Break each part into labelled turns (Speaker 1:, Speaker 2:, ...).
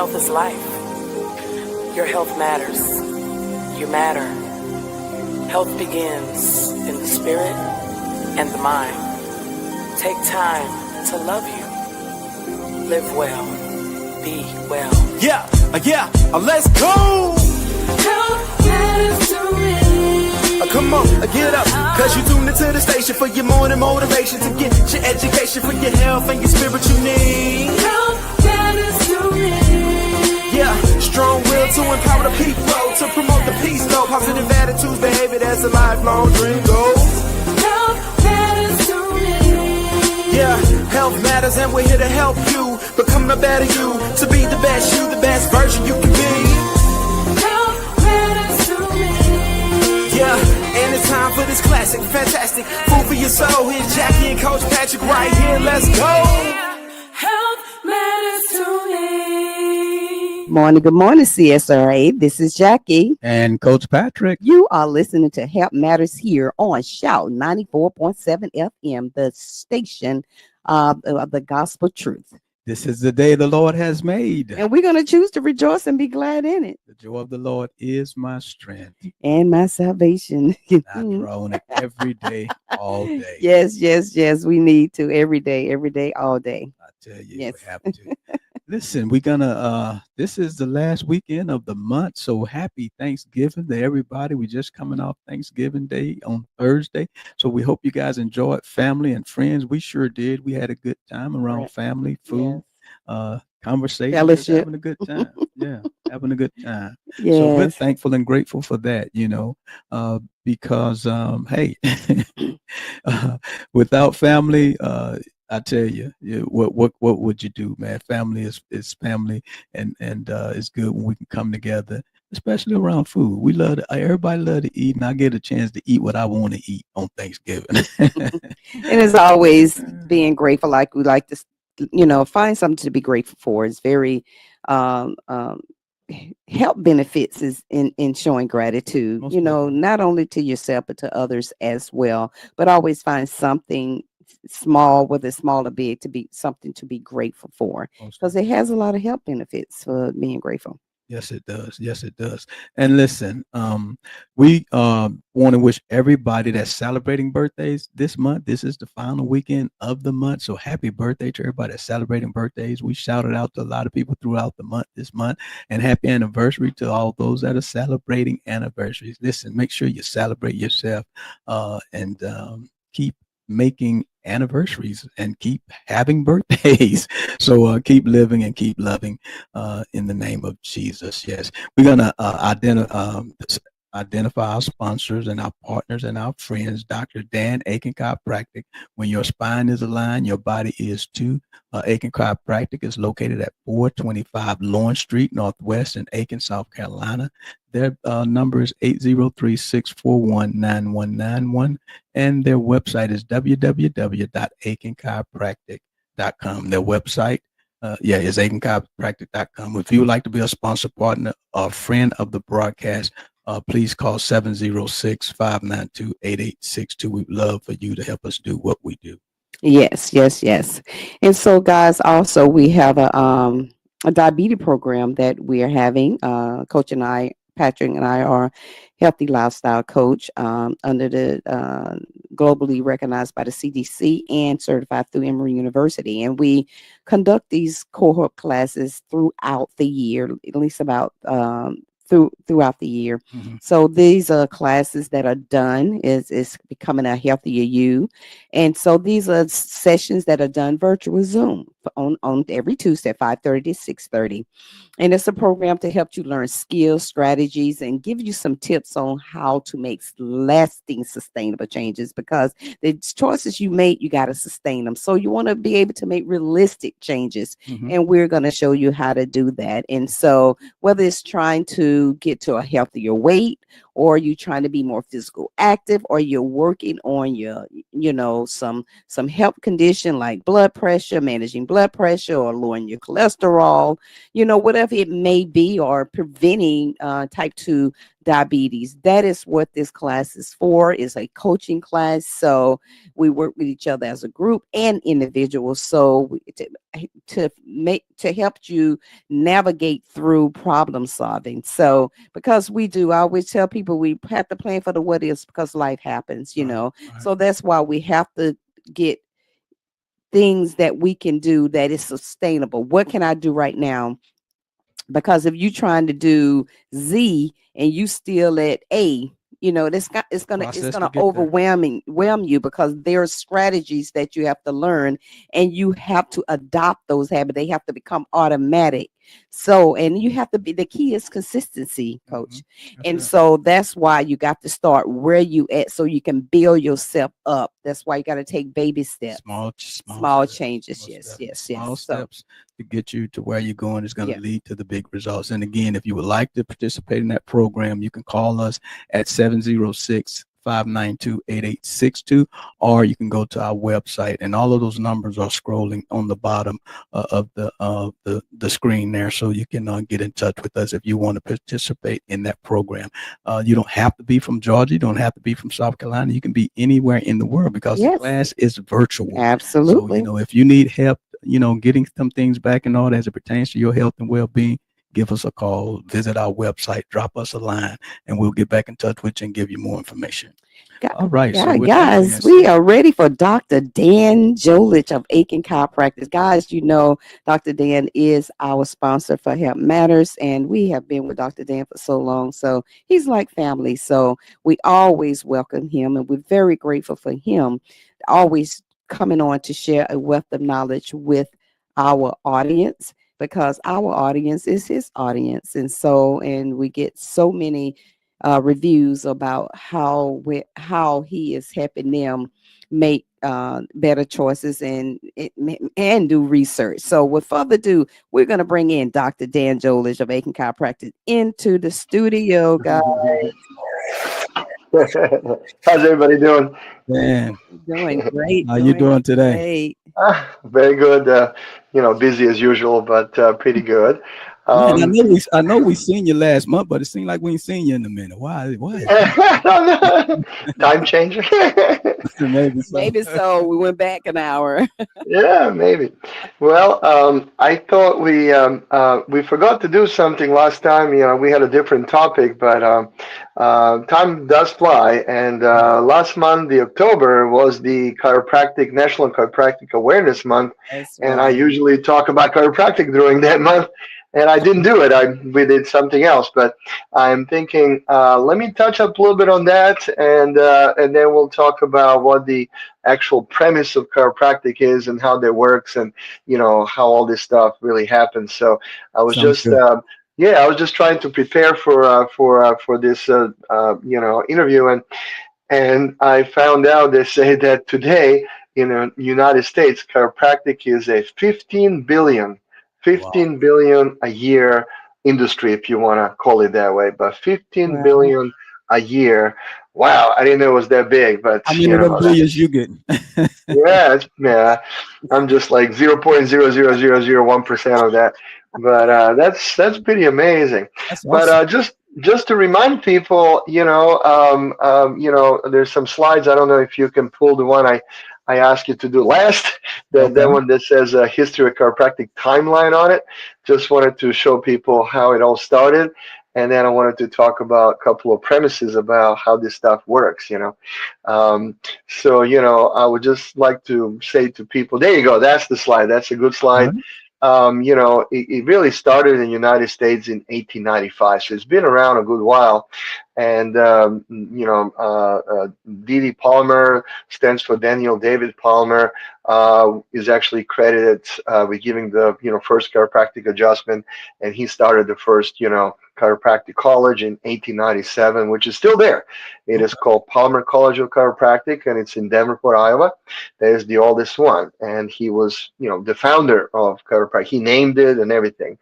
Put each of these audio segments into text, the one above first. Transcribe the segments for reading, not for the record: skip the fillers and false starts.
Speaker 1: Health is life. Your health matters. You matter. Health begins in the spirit and the mind. Take time to love you. Live well. Be well.
Speaker 2: Let's go.
Speaker 3: Health matters to me.
Speaker 2: Come on, get up, cause you tuned into the station for your morning motivation to get your education for your health and your spiritual needs.
Speaker 3: Health matters to me.
Speaker 2: Yeah, strong will to empower the people, to promote the peace, though. Positive attitudes, behavior, that's a lifelong dream goal.
Speaker 3: Health matters to me.
Speaker 2: Yeah, health matters and we're here to help you become the better you, to be the best you, the best version you can be.
Speaker 3: Health matters to me.
Speaker 2: Yeah, and it's time for this classic, fantastic food for your soul. Here's Jackie and Coach Patrick right here. Let's go.
Speaker 3: Health matters to me.
Speaker 4: Good morning, CSRA. This is Jackie.
Speaker 5: And Coach Patrick.
Speaker 4: You are listening to Health Matters here on Shout 94.7 FM, the station of the gospel truth.
Speaker 5: This is the day the Lord has made.
Speaker 4: And we're going to choose to rejoice and be glad in it.
Speaker 5: The joy of the Lord is my strength.
Speaker 4: And my salvation.
Speaker 5: I draw on it every day, all day.
Speaker 4: Yes. We need to every day, all day.
Speaker 5: I tell you,
Speaker 4: Yes.
Speaker 5: we have to. Listen, we're gonna this is the last weekend of the month, so happy Thanksgiving to everybody. We're just coming off Thanksgiving Day on Thursday, so we hope you guys enjoyed family and friends. We sure did. We had a good time around family, food, conversation,
Speaker 4: fellowship,
Speaker 5: having a good time. Having a good time.
Speaker 4: Yes.
Speaker 5: So we're thankful and grateful for that, because hey, without family, I tell you, what would you do, man? Family is family, and it's good when we can come together, especially around food. Everybody love to eat, and I get a chance to eat what I want to eat on Thanksgiving.
Speaker 4: And as always, being grateful, like we like to, find something to be grateful for. It's very health benefits is in showing gratitude.
Speaker 5: Most
Speaker 4: not only to yourself but to others as well. But always find something small, whether it's small or big, to be something to be grateful for, because it has a lot of health benefits for being grateful.
Speaker 5: Yes, it does. And listen, we want to wish everybody that's celebrating birthdays this month. This is the final weekend of the month, so happy birthday to everybody that's celebrating birthdays. We shouted out to a lot of people throughout the month this month, and happy anniversary to all those that are celebrating anniversaries. Listen, make sure you celebrate yourself, and keep making anniversaries and keep having birthdays. So keep living and keep loving in the name of Jesus. Yes, we're gonna identify our sponsors and our partners and our friends. Dr. Dan Aiken Chiropractic. When your spine is aligned, your body is too. Aiken Chiropractic is located at 425 Lawrence Street Northwest in Aiken, South Carolina. Their number is 803-641-9191, and their website is www.aikenchiropractic.com. Their website is aikenchiropractic.com. If you would like to be a sponsor, partner, or friend of the broadcast, please call 706-592-8862. We'd love for you to help us do what we do.
Speaker 4: Yes. And so, guys, also we have a diabetes program that we are having. Coach and I, Patrick and I, are healthy lifestyle coach under the globally recognized by the CDC and certified through Emory University. And we conduct these cohort classes throughout the year, at least about throughout the year.
Speaker 5: Mm-hmm.
Speaker 4: So these are classes that are done is becoming a healthier you. And so these are sessions that are done virtual Zoom on every Tuesday at 5:30 to 6:30. And it's a program to help you learn skills, strategies, and give you some tips on how to make lasting, sustainable changes, because the choices you make, you got to sustain them. So you want to be able to make realistic changes.
Speaker 5: Mm-hmm.
Speaker 4: And we're going to show you how to do that. And so whether it's trying to get to a healthier weight, or you trying to be more physical active, or you're working on your, some health condition like blood pressure, managing blood pressure, or lowering your cholesterol, whatever it may be, or preventing type 2 diabetes. That is what this class is for. It's a coaching class. So we work with each other as a group and individuals. So to help you navigate through problem solving. So because we do, I always tell people we have to plan for the what ifs because life happens, you
Speaker 5: Right,
Speaker 4: know.
Speaker 5: right.
Speaker 4: So that's why we have to get things that we can do that is sustainable. What can I do right now? Because if you're trying to do Z and you still at A, you know, it's
Speaker 5: Process to
Speaker 4: gonna
Speaker 5: get there.
Speaker 4: whelm you because there are strategies that you have to learn and you have to adopt those habits. They have to become automatic. So, and you have to be, the key is consistency,
Speaker 5: Hmm.
Speaker 4: coach.
Speaker 5: That's
Speaker 4: And
Speaker 5: it.
Speaker 4: so that's why you got to start where you at so you can build yourself up. That's why you got to take baby steps,
Speaker 5: Small
Speaker 4: small
Speaker 5: steps.
Speaker 4: changes.
Speaker 5: Most
Speaker 4: Yes,
Speaker 5: definitely.
Speaker 4: yes, yes.
Speaker 5: Small
Speaker 4: So,
Speaker 5: steps to get you to where you're going is going
Speaker 4: yeah.
Speaker 5: to lead to the big results. And again, if you would like to participate in that program, you can call us at 706 592 8862, or you can go to our website, and all of those numbers are scrolling on the bottom of the screen there, so you can get in touch with us if you want to participate in that program. You don't have to be from Georgia, you don't have to be from South Carolina, you can be anywhere in the world because the
Speaker 4: Yes,
Speaker 5: class is virtual. So,
Speaker 4: absolutely.
Speaker 5: if you need help, getting some things back in order as it pertains to your health and well-being, give us a call, visit our website, drop us a line, and we'll get back in touch with you and give you more information. All right. So
Speaker 4: Yeah,
Speaker 5: with that being
Speaker 4: guys, we
Speaker 5: said,
Speaker 4: are ready for Dr. Dan Jolich of Aiken Chiropractic. Guys, you know, Dr. Dan is our sponsor for Help Matters, and we have been with Dr. Dan for so long. So he's like family. So we always welcome him, and we're very grateful for him always coming on to share a wealth of knowledge with our audience because our audience is his audience. And so, and we get so many reviews about how he is helping them make better choices and do research. So, with further ado, we're going to bring in Dr. Dan Jolich of Aiken Chiropractic into the studio, guys.
Speaker 6: How's everybody doing?
Speaker 5: man,
Speaker 4: Doing great,
Speaker 5: how you
Speaker 4: doing
Speaker 5: doing today?
Speaker 4: great.
Speaker 6: Very good. Busy as usual, but pretty good.
Speaker 5: Man,
Speaker 6: Um,
Speaker 5: I know we seen you last month, but it seemed like we ain't seen you in a minute. Why is that?
Speaker 6: time changer.
Speaker 5: Maybe so.
Speaker 4: Maybe so. We went back an hour.
Speaker 6: Yeah, maybe. Well, I thought we forgot to do something last time. We had a different topic, but time does fly. And last month, the October, was the Chiropractic National Chiropractic Awareness Month,
Speaker 4: That's
Speaker 6: and I
Speaker 4: right.
Speaker 6: usually talk about chiropractic during that month. And I didn't do it. We did something else. But I'm thinking, let me touch up a little bit on that, and then we'll talk about what the actual premise of chiropractic is and how that works, and how all this stuff really happens. So I was
Speaker 5: Sounds
Speaker 6: just
Speaker 5: good.
Speaker 6: yeah, I was just trying to prepare for this interview, and I found out they say that today in the United States, chiropractic is a 15
Speaker 5: Wow.
Speaker 6: billion a year industry, if you want to call it that way. But 15
Speaker 4: Wow.
Speaker 6: billion a year. Wow, I didn't know it was that big, but
Speaker 5: How many of them billions you getting?
Speaker 6: yeah, yeah. I'm just like 0.00001% of that, but that's pretty amazing.
Speaker 5: That's
Speaker 6: But
Speaker 5: awesome.
Speaker 6: just to remind people, there's some slides. I don't know if you can pull the one I asked you to do last. That
Speaker 5: Okay.
Speaker 6: one that says history of chiropractic timeline on it. Just wanted to show people how it all started, and then I wanted to talk about a couple of premises about how this stuff works. So, I would just like to say to people, there you go, that's the slide. That's a good
Speaker 5: All
Speaker 6: slide.
Speaker 5: right.
Speaker 6: It really started in the United States in 1895, so it's been around a good while. And D.D. Palmer stands for Daniel David Palmer. Is actually credited with giving the first chiropractic adjustment, and he started the first chiropractic college in 1897, which is still there. It is
Speaker 5: Okay.
Speaker 6: called Palmer College of Chiropractic, and it's in Denverport, Iowa. That is the oldest one, and he was, the founder of chiropractic. He named it and everything.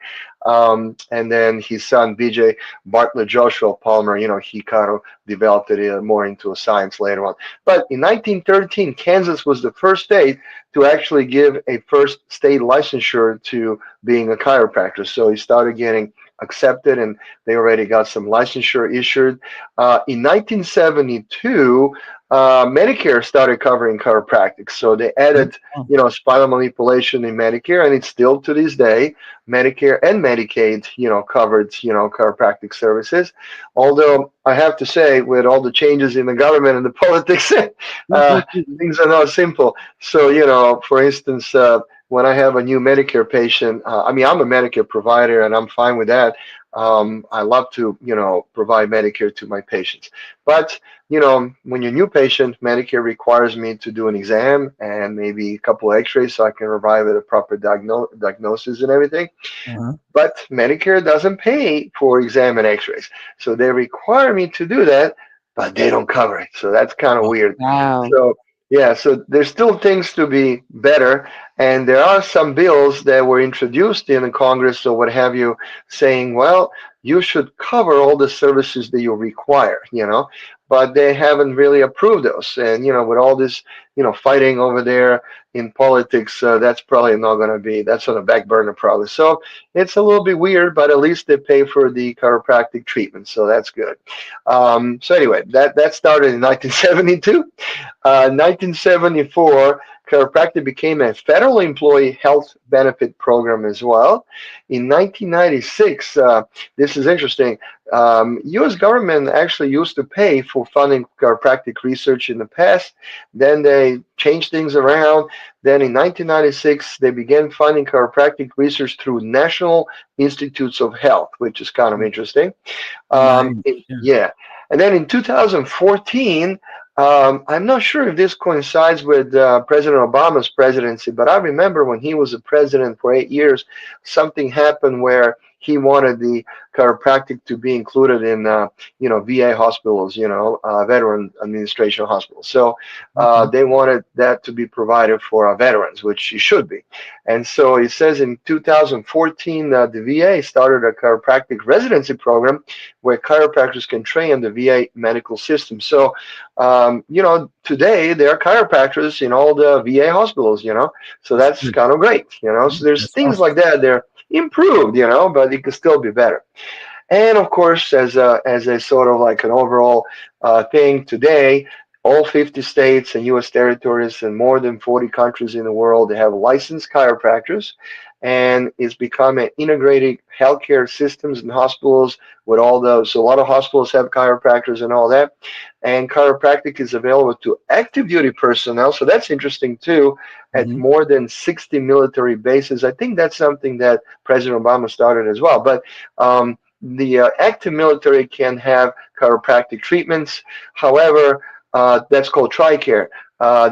Speaker 6: And then his son BJ Bartlett Joshua Palmer, he kind of developed it more into a science later on. But in 1913, Kansas was the first state to actually give a first state licensure to being a chiropractor. So he started getting accepted, and they already got some licensure issued. In 1972, Medicare started covering chiropractic, so they added, spinal manipulation in Medicare, and it's still to this day Medicare and Medicaid, covered, chiropractic services. Although I have to say, with all the changes in the government and the politics, things are not simple. So, for instance, when I have a new Medicare patient, I mean, I'm a Medicare provider and I'm fine with that. I love to, provide Medicare to my patients. But, when you're a new patient, Medicare requires me to do an exam and maybe a couple of x-rays so I can arrive at a proper diagnosis and everything.
Speaker 5: Uh-huh.
Speaker 6: But Medicare doesn't pay for exam and x-rays. So they require me to do that, but they don't cover it. So that's kind of weird.
Speaker 4: Wow.
Speaker 6: So yeah, so there's still things to be better, and there are some bills that were introduced in the Congress or what have you, saying, well, you should cover all the services that you require, but they haven't really approved those. And with all this, fighting over there in politics, that's probably not going to be. That's on the back burner probably. So it's a little bit weird, but at least they pay for the chiropractic treatment, so that's good. So anyway, that started in 1972. 1974, chiropractic became a federal employee health benefit program as well. In 1996, this is interesting. U.S. government actually used to pay for funding chiropractic research in the past. Then they changed things around. Then in 1996, they began funding chiropractic research through National Institutes of Health, which is kind of interesting.
Speaker 5: Nice.
Speaker 6: Yeah. And then in 2014, I'm not sure if this coincides with President Obama's presidency, but I remember when he was a president for 8 years, something happened where he wanted the chiropractic to be included in, VA hospitals, Veteran Administration hospitals. So they wanted that to be provided for our veterans, which it should be. And so it says in 2014, the VA started a chiropractic residency program where chiropractors can train in the VA medical system. So, today there are chiropractors in all the VA hospitals, so that's kind of great, so there's
Speaker 5: That's
Speaker 6: things
Speaker 5: awesome.
Speaker 6: like that. They're improved, but it could still be better. And of course, as a sort of like an overall thing today, all 50 states and U.S. territories and more than 40 countries in the world, they have licensed chiropractors, and it's become an integrated healthcare systems and hospitals with all those. So a lot of hospitals have chiropractors and all that. And chiropractic is available to active duty personnel. So that's interesting too, at
Speaker 5: Mhm.
Speaker 6: more than 60 military bases. I think that's something that President Obama started as well. But the active military can have chiropractic treatments. However, that's called TRICARE.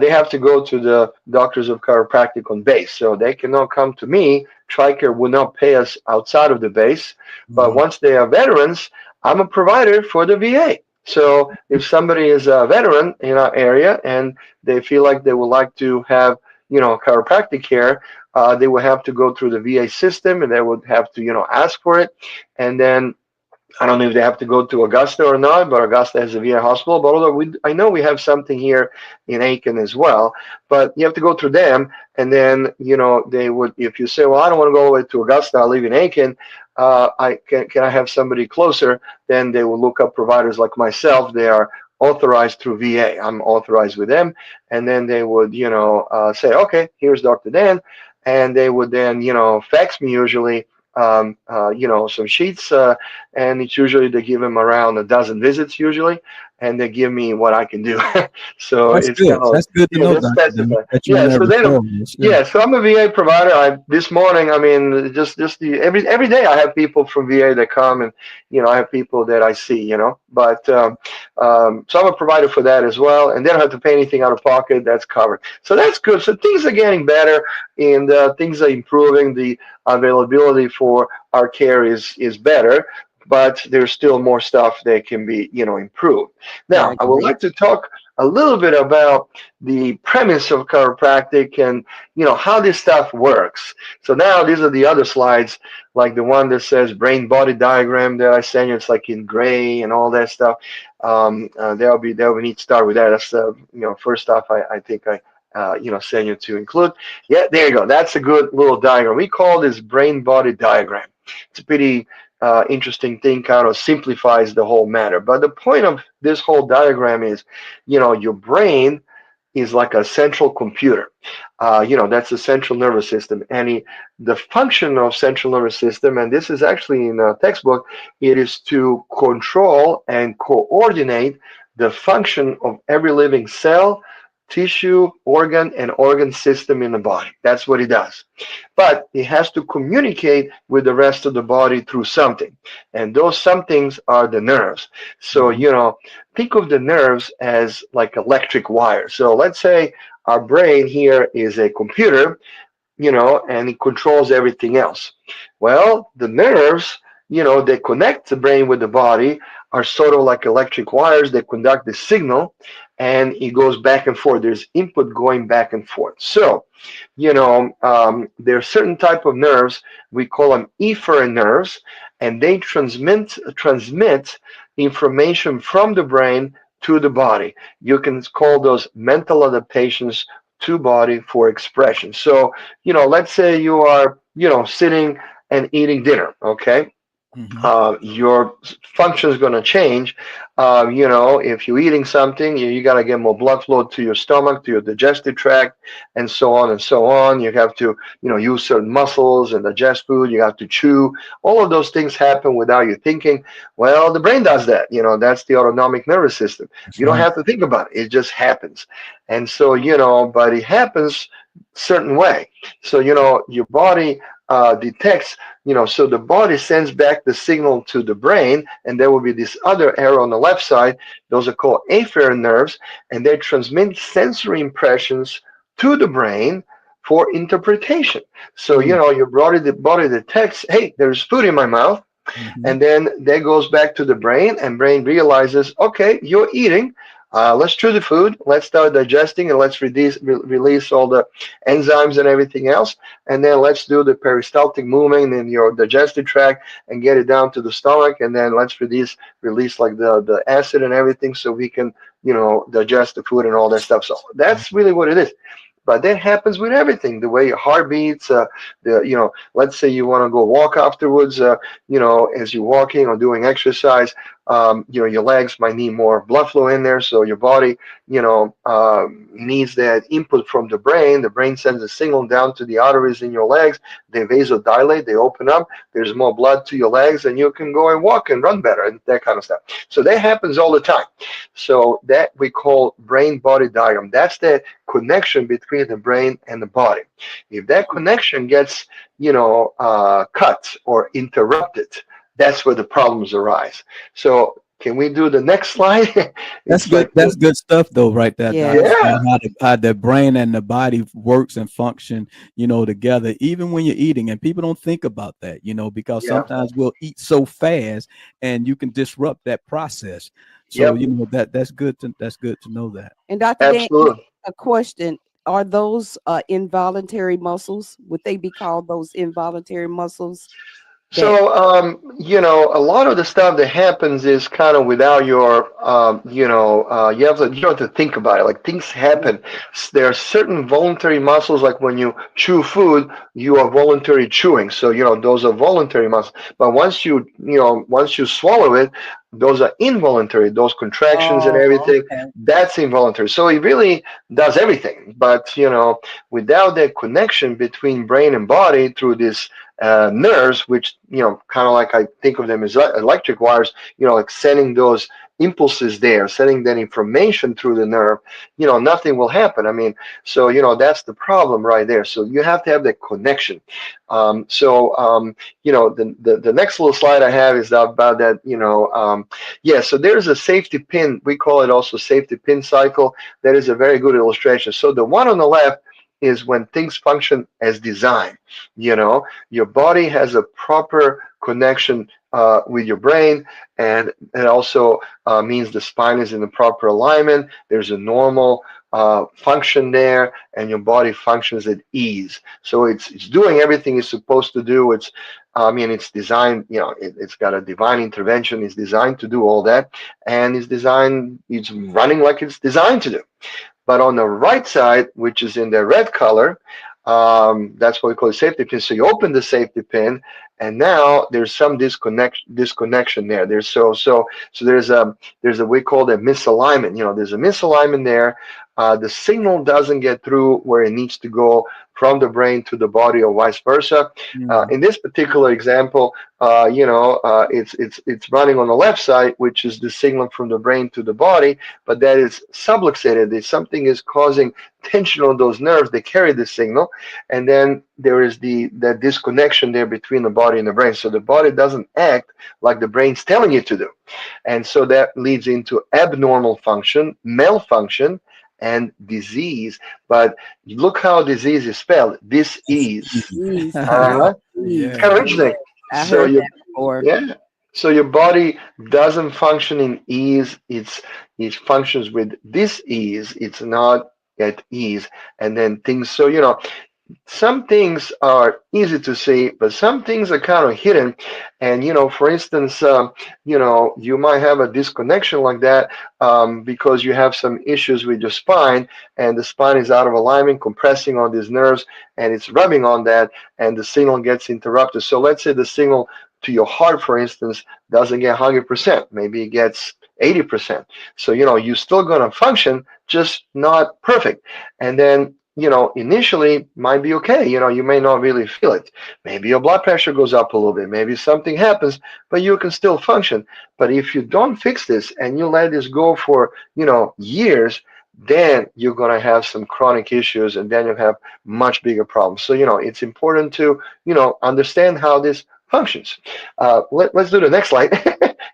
Speaker 6: They have to go to the doctors of chiropractic on base, so they cannot come to me. TRICARE will not pay us outside of the base, but
Speaker 5: Mhm.
Speaker 6: once they are veterans, I'm a provider for the VA. So if somebody is a veteran in our area and they feel like they would like to have, chiropractic care, they will have to go through the VA system, and they would have to, ask for it, and then I don't know if they have to go to Augusta or not, but Augusta has a VA hospital. But although I know we have something here in Aiken as well, but you have to go through them, and then they would. If you say, "Well, I don't want to go all the way to Augusta. I live in Aiken. I can I have somebody closer?" Then they will look up providers like myself. They are authorized through VA. I'm authorized with them, and then they would say, "Okay, here's Dr. Dan," and they would then fax me usually some sheets, and it's usually they give them around a dozen visits usually, and they give me what I can do. So
Speaker 5: That's
Speaker 6: it's
Speaker 5: good.
Speaker 6: kind of
Speaker 5: That's good to know,
Speaker 6: that's
Speaker 5: Doctor,
Speaker 6: specified.
Speaker 5: that you're in
Speaker 6: Yeah.
Speaker 5: that
Speaker 6: So then,
Speaker 5: referral list. Yeah.
Speaker 6: yeah. So I'm a VA provider. This morning, I mean, just every day I have people from VA that come, and I have people that I see. But so I'm a provider for that as well, and they don't have to pay anything out of pocket. That's covered. So that's good. So things are getting better, and things are improving. The availability for our care is better, but there's still more stuff that can be improved.
Speaker 4: Yeah, I
Speaker 6: Now I would
Speaker 4: agree.
Speaker 6: like to talk a little bit about the premise of chiropractic and how this stuff works. So now these are the other slides, like the one that says brain body diagram that I sent you. It's like in gray and all that stuff. That'll be neat to start with that. That's the first stuff I think I send you to include. Yeah, there you go. That's a good little diagram. We call this brain body diagram. It's a pretty interesting thing, kind of simplifies the whole matter. But the point of this whole diagram is, your brain is like a central computer. That's the central nervous system. And the function of central nervous system, and this is actually in a textbook, it is to control and coordinate the function of every living cell, tissue, organ, and organ system in the body. That's what it does. But it has to communicate with the rest of the body through something. And those somethings are the nerves. So,
Speaker 5: Mhm.
Speaker 6: think of the nerves as like electric wires. So let's say our brain here is a computer, and it controls everything else. Well, the nerves, they connect the brain with the body, are sort of like electric wires that conduct the signal, and it goes back and forth. There's input going back and forth. So, there are certain type of nerves, we call them efferent nerves, and they transmit information from the brain to the body. You can call those mental adaptations to body for expression. So, let's say you are, sitting and eating dinner, okay?
Speaker 5: Mhm.
Speaker 6: Your function is going to change. If you're eating something, you got to get more blood flow to your stomach, to your digestive tract, and so on and so on. You have to, use certain muscles and digest food. You have to chew. All of those things happen without you thinking. Well, the brain does that. That's the autonomic nervous system.
Speaker 5: That's
Speaker 6: You don't
Speaker 5: right.
Speaker 6: have to think about it. It just happens. And so, but it happens certain way. So, your body detects, so the body sends back the signal to the brain, and there will be this other arrow on the left side. Those are called afferent nerves, and they transmit sensory impressions to the brain for interpretation. So,
Speaker 5: Mm.
Speaker 6: the body detects, hey, there's food in my mouth.
Speaker 5: Mhm.
Speaker 6: And then that goes back to the brain, and brain realizes, okay, you're eating. Let's chew the food. Let's start digesting, and let's release all the enzymes and everything else. And then let's do the peristaltic movement in your digestive tract and get it down to the stomach. And then let's release like the acid and everything, so we can, digest the food and all that stuff. So that's really what it is. But that happens with everything. The way your heart beats, let's say you want to go walk afterwards, as you're walking or doing exercise, your legs might need more blood flow in there. So your body, needs that input from the brain. The brain sends a signal down to the arteries in your legs. They vasodilate, they open up. There's more blood to your legs, and you can go and walk and run better and that kind of stuff. So that happens all the time. So that we call brain-body diagram. That's the connection between the brain and the body. If that connection gets, cut or interrupted, that's where the problems arise. So can we do the next slide?
Speaker 5: That's
Speaker 6: It's
Speaker 5: good.
Speaker 6: like,
Speaker 5: That's good stuff, though, right there, Doc.
Speaker 4: Yes.
Speaker 6: yeah,
Speaker 5: How the brain and the body works and function, together, even when you're eating. And people don't think about that, because
Speaker 6: yeah,
Speaker 5: sometimes we'll eat so fast, and you can disrupt that process. So,
Speaker 6: yep,
Speaker 5: that's good to know that.
Speaker 4: And Dr. Dan,
Speaker 6: absolutely.
Speaker 4: a question. Are those involuntary muscles? Would they be called those involuntary muscles that
Speaker 6: So, a lot of the stuff that happens is kind of without your, you have to think about it. Like things happen. There are certain voluntary muscles, like when you chew food, you are voluntary chewing. So, those are voluntary muscles. But once you swallow it, those are involuntary. Those contractions and
Speaker 4: oh,
Speaker 6: everything,
Speaker 4: okay.
Speaker 6: that's involuntary. So it really does everything. But, without that connection between brain and body through this nerves, which kind of like I think of them as electric wires, like sending those impulses there, sending that information through the nerve, nothing will happen. I mean, so that's the problem right there. So you have to have that connection. The next little slide I have is about that. Yeah. So there's a safety pin. We call it also safety pin cycle. That is a very good illustration. So the one on the left is when things function as designed. Your body has a proper connection with your brain, and it also means the spine is in the proper alignment. There's a normal function there, and your body functions at ease. So it's doing everything it's supposed to do. It's designed. It's got a divine intervention. It's designed to do all that, and it's running like it's designed to do. But on the right side, which is in the red color, That's what we call a safety pin. So you open the safety pin, and now there's some disconnection there. There's a we call it misalignment. There's a misalignment there. The signal doesn't get through where it needs to go from the brain to the body, or vice versa.
Speaker 5: Mhm.
Speaker 6: In this particular example, it's running on the left side, which is the signal from the brain to the body, but that is subluxated. Something is causing tension on those nerves. They carry the signal, and then there is that disconnection there between the body and the brain. So the body doesn't act like the brain's telling it to do, and so that leads into abnormal function, malfunction, and disease. But look how disease is spelled. This is.
Speaker 4: Ease.
Speaker 6: Uh-huh.
Speaker 4: Ease.
Speaker 6: Kind of
Speaker 5: Yeah.
Speaker 6: interesting.
Speaker 4: I
Speaker 6: So
Speaker 4: heard
Speaker 6: you
Speaker 4: that before.
Speaker 6: yeah. So your body doesn't function in ease. It functions with dis-ease. It's not at ease. And then things, so some things are easy to see, but some things are kind of hidden. And for instance, you might have a disconnection like that, because you have some issues with your spine, and the spine is out of alignment, compressing on these nerves, and it's rubbing on that, and the signal gets interrupted. So let's say the signal to your heart, for instance, doesn't get 100%. Maybe it gets 80%. So you're still going to function, just not perfect. And then initially might be okay. You may not really feel it. Maybe your blood pressure goes up a little bit. Maybe something happens, but you can still function. But if you don't fix this and you let this go for, years, then you're going to have some chronic issues, and then you have much bigger problems. So, it's important to, understand how this functions. Let's do the next slide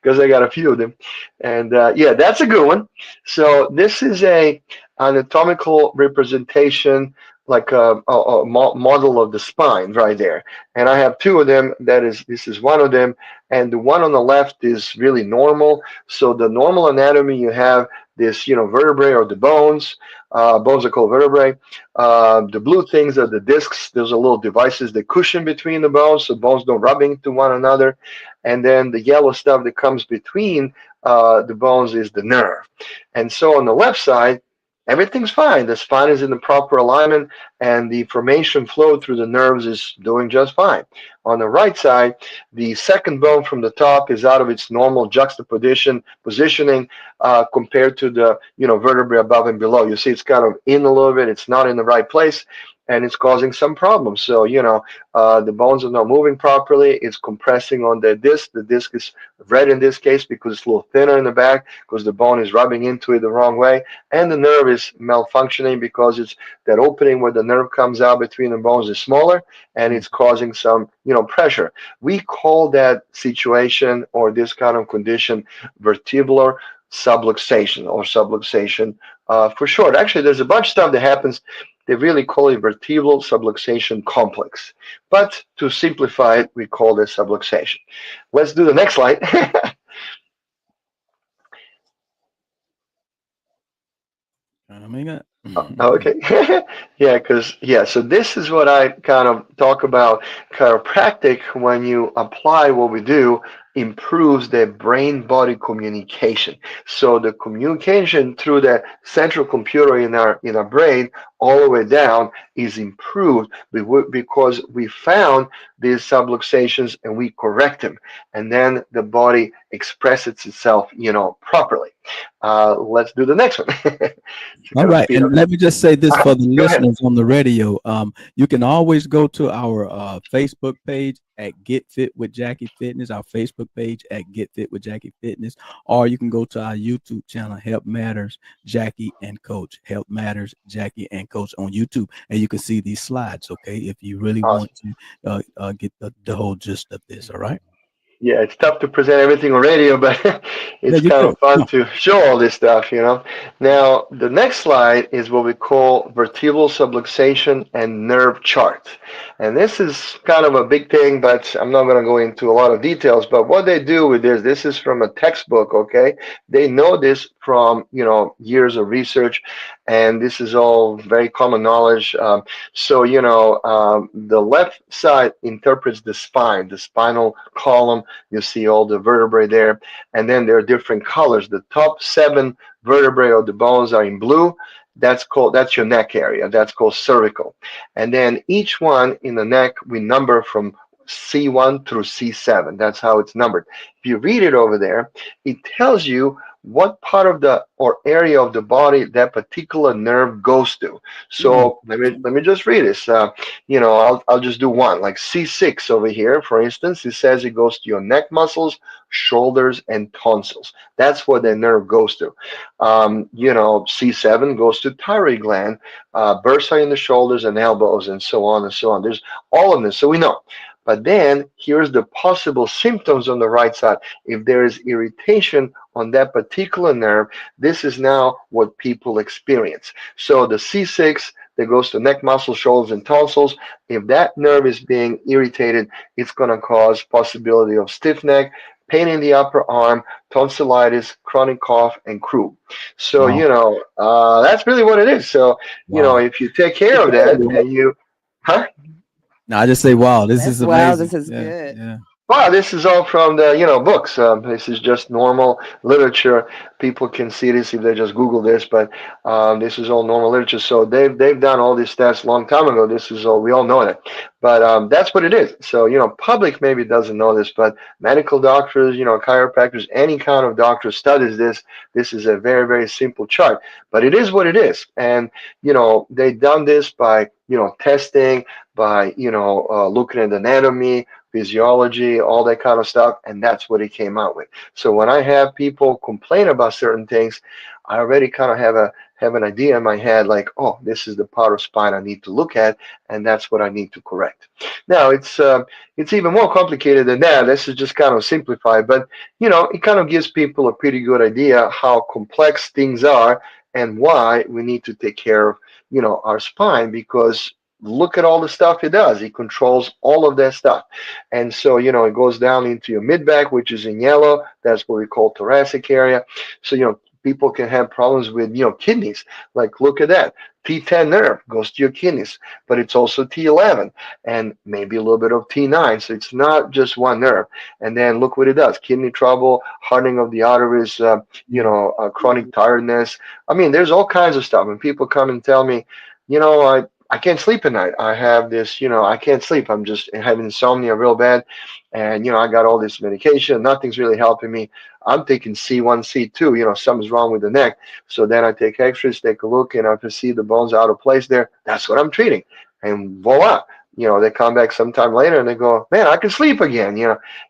Speaker 6: because I got a few of them. And yeah, that's a good one. So this is a anatomical representation, like a model of the spine right there. And I have two of them. This is one of them, and the one on the left is really normal. So the normal anatomy, you have this, vertebrae, or the bones. Bones are called vertebrae. The blue things are the discs. Those are little devices that cushion between the bones, so bones don't rub into one another. And then the yellow stuff that comes between the bones is the nerve. And so on the left side, everything's fine. The spine is in the proper alignment, and the information flow through the nerves is doing just fine. On the right side, the second bone from the top is out of its normal juxtaposition positioning, compared to the vertebrae above and below. You see, it's kind of in a little bit. It's not in the right place, and it's causing some problems. So the bones are not moving properly. It's compressing on the disc. The disc is red in this case because it's a little thinner in the back, because the bone is rubbing into it the wrong way, and the nerve is malfunctioning because it's that opening where the nerve comes out between the bones is smaller, and it's causing some pressure. We call that situation, or this kind of condition, vertebral subluxation, or subluxation for short. Actually, there's a bunch of stuff that happens. They really call it vertebral subluxation complex. But to simplify it, we call it subluxation. Let's do the next slide.
Speaker 5: Coming up.
Speaker 6: Okay. So this is what I kind of talk about. Chiropractic, when you apply what we do, improves the brain-body communication. So the communication through the central computer in our brain all the way down is improved because we found these subluxations and we correct them, and then the body expresses itself, properly. Let's do the next one. To
Speaker 5: All
Speaker 6: kind of
Speaker 5: right,
Speaker 6: speed up.
Speaker 5: and let me just say this for the
Speaker 6: Go ahead.
Speaker 5: listeners on the radio. You can always go to our Facebook page at Get Fit with Jackie Fitness, our Facebook page at Get Fit with Jackie Fitness, or you can go to our YouTube channel, Health Matters Jackie and Coach, Health Matters Jackie and Coach on YouTube, and you can see these slides. Okay, if you really
Speaker 6: Awesome.
Speaker 5: want to get the whole gist of this. All right.
Speaker 6: Yeah, it's tough to present everything on radio, but
Speaker 5: Yeah,
Speaker 6: it's
Speaker 5: you
Speaker 6: kind
Speaker 5: good.
Speaker 6: of fun
Speaker 5: No.
Speaker 6: to show all this stuff. Now, the next slide is what we call vertebral subluxation and nerve chart. And this is kind of a big thing, but I'm not going to go into a lot of details. But what they do with this is from a textbook, okay? They know this from, years of research, and this is all very common knowledge. The left side interprets the spine, the spinal column. You see all the vertebrae there, and then there are different colors. The top 7 vertebrae of the bones are in blue, that's your neck area. That's called cervical. And then each one in the neck we number from C1 through C7. That's how it's numbered. If you read it over there, it tells you what part of the or area of the body that particular nerve goes to.
Speaker 5: Mm.
Speaker 6: So let me just read this. I'll just do one. Like C6 over here, for instance, it says it goes to your neck muscles, shoulders, and tonsils. That's what the nerve goes to. C7 goes to thyroid gland, bursa in the shoulders and elbows, and so on and so on. There's all of this, so we know. But then here's the possible symptoms on the right side. If there is irritation on that particular nerve, this is now what people experience. So the C6 that goes to neck muscle, shoulders, and tonsils, if that nerve is being irritated, it's going to cause possibility of stiff neck, pain in the upper arm, tonsillitis, chronic cough, and croup. So,
Speaker 5: Wow.
Speaker 6: that's really what it is. So,
Speaker 5: Wow.
Speaker 6: if you take care of that and huh?
Speaker 5: No, I just say, wow, this
Speaker 4: That's
Speaker 5: is
Speaker 4: wow.
Speaker 5: amazing.
Speaker 4: This is
Speaker 5: Yeah,
Speaker 4: good.
Speaker 5: yeah.
Speaker 6: Wow, this is all from the books. This is just normal literature. People can see this if they just Google this, but this is all normal literature. So they've done all these stats a long time ago. This is all we all know that, but that's what it is. So public maybe doesn't know this, but medical doctors, chiropractors, any kind of doctor studies this. This is a very very simple chart, but it is what it is, and they've done this by testing, by looking at anatomy, physiology, all that kind of stuff, and that's what he came out with. So when I have people complain about certain things, I already kind of have an idea in my head, like, oh, this is the part of spine I need to look at, and that's what I need to correct. Now it's even more complicated than that. This is just kind of simplified, but it kind of gives people a pretty good idea how complex things are and why we need to take care of our spine, because look at all the stuff it does. It controls all of that stuff. And so, it goes down into your mid back, which is in yellow. That's what we call thoracic area. So, people can have problems with, kidneys. Like, look at that. T10 nerve goes to your kidneys, but it's also T11 and maybe a little bit of T9. So it's not just one nerve. And then look what it does. Kidney trouble, hardening of the arteries, chronic tiredness. I mean, there's all kinds of stuff. When people come and tell me, I can't sleep at night. I have this, I can't sleep. I'm just having insomnia real bad. And, I got all this medication. Nothing's really helping me. I'm taking C1, C2, something's wrong with the neck. So then I take x-rays, take a look, and I can see the bones out of place there. That's what I'm treating. And voila. They come back sometime later and they go, man, I can sleep again.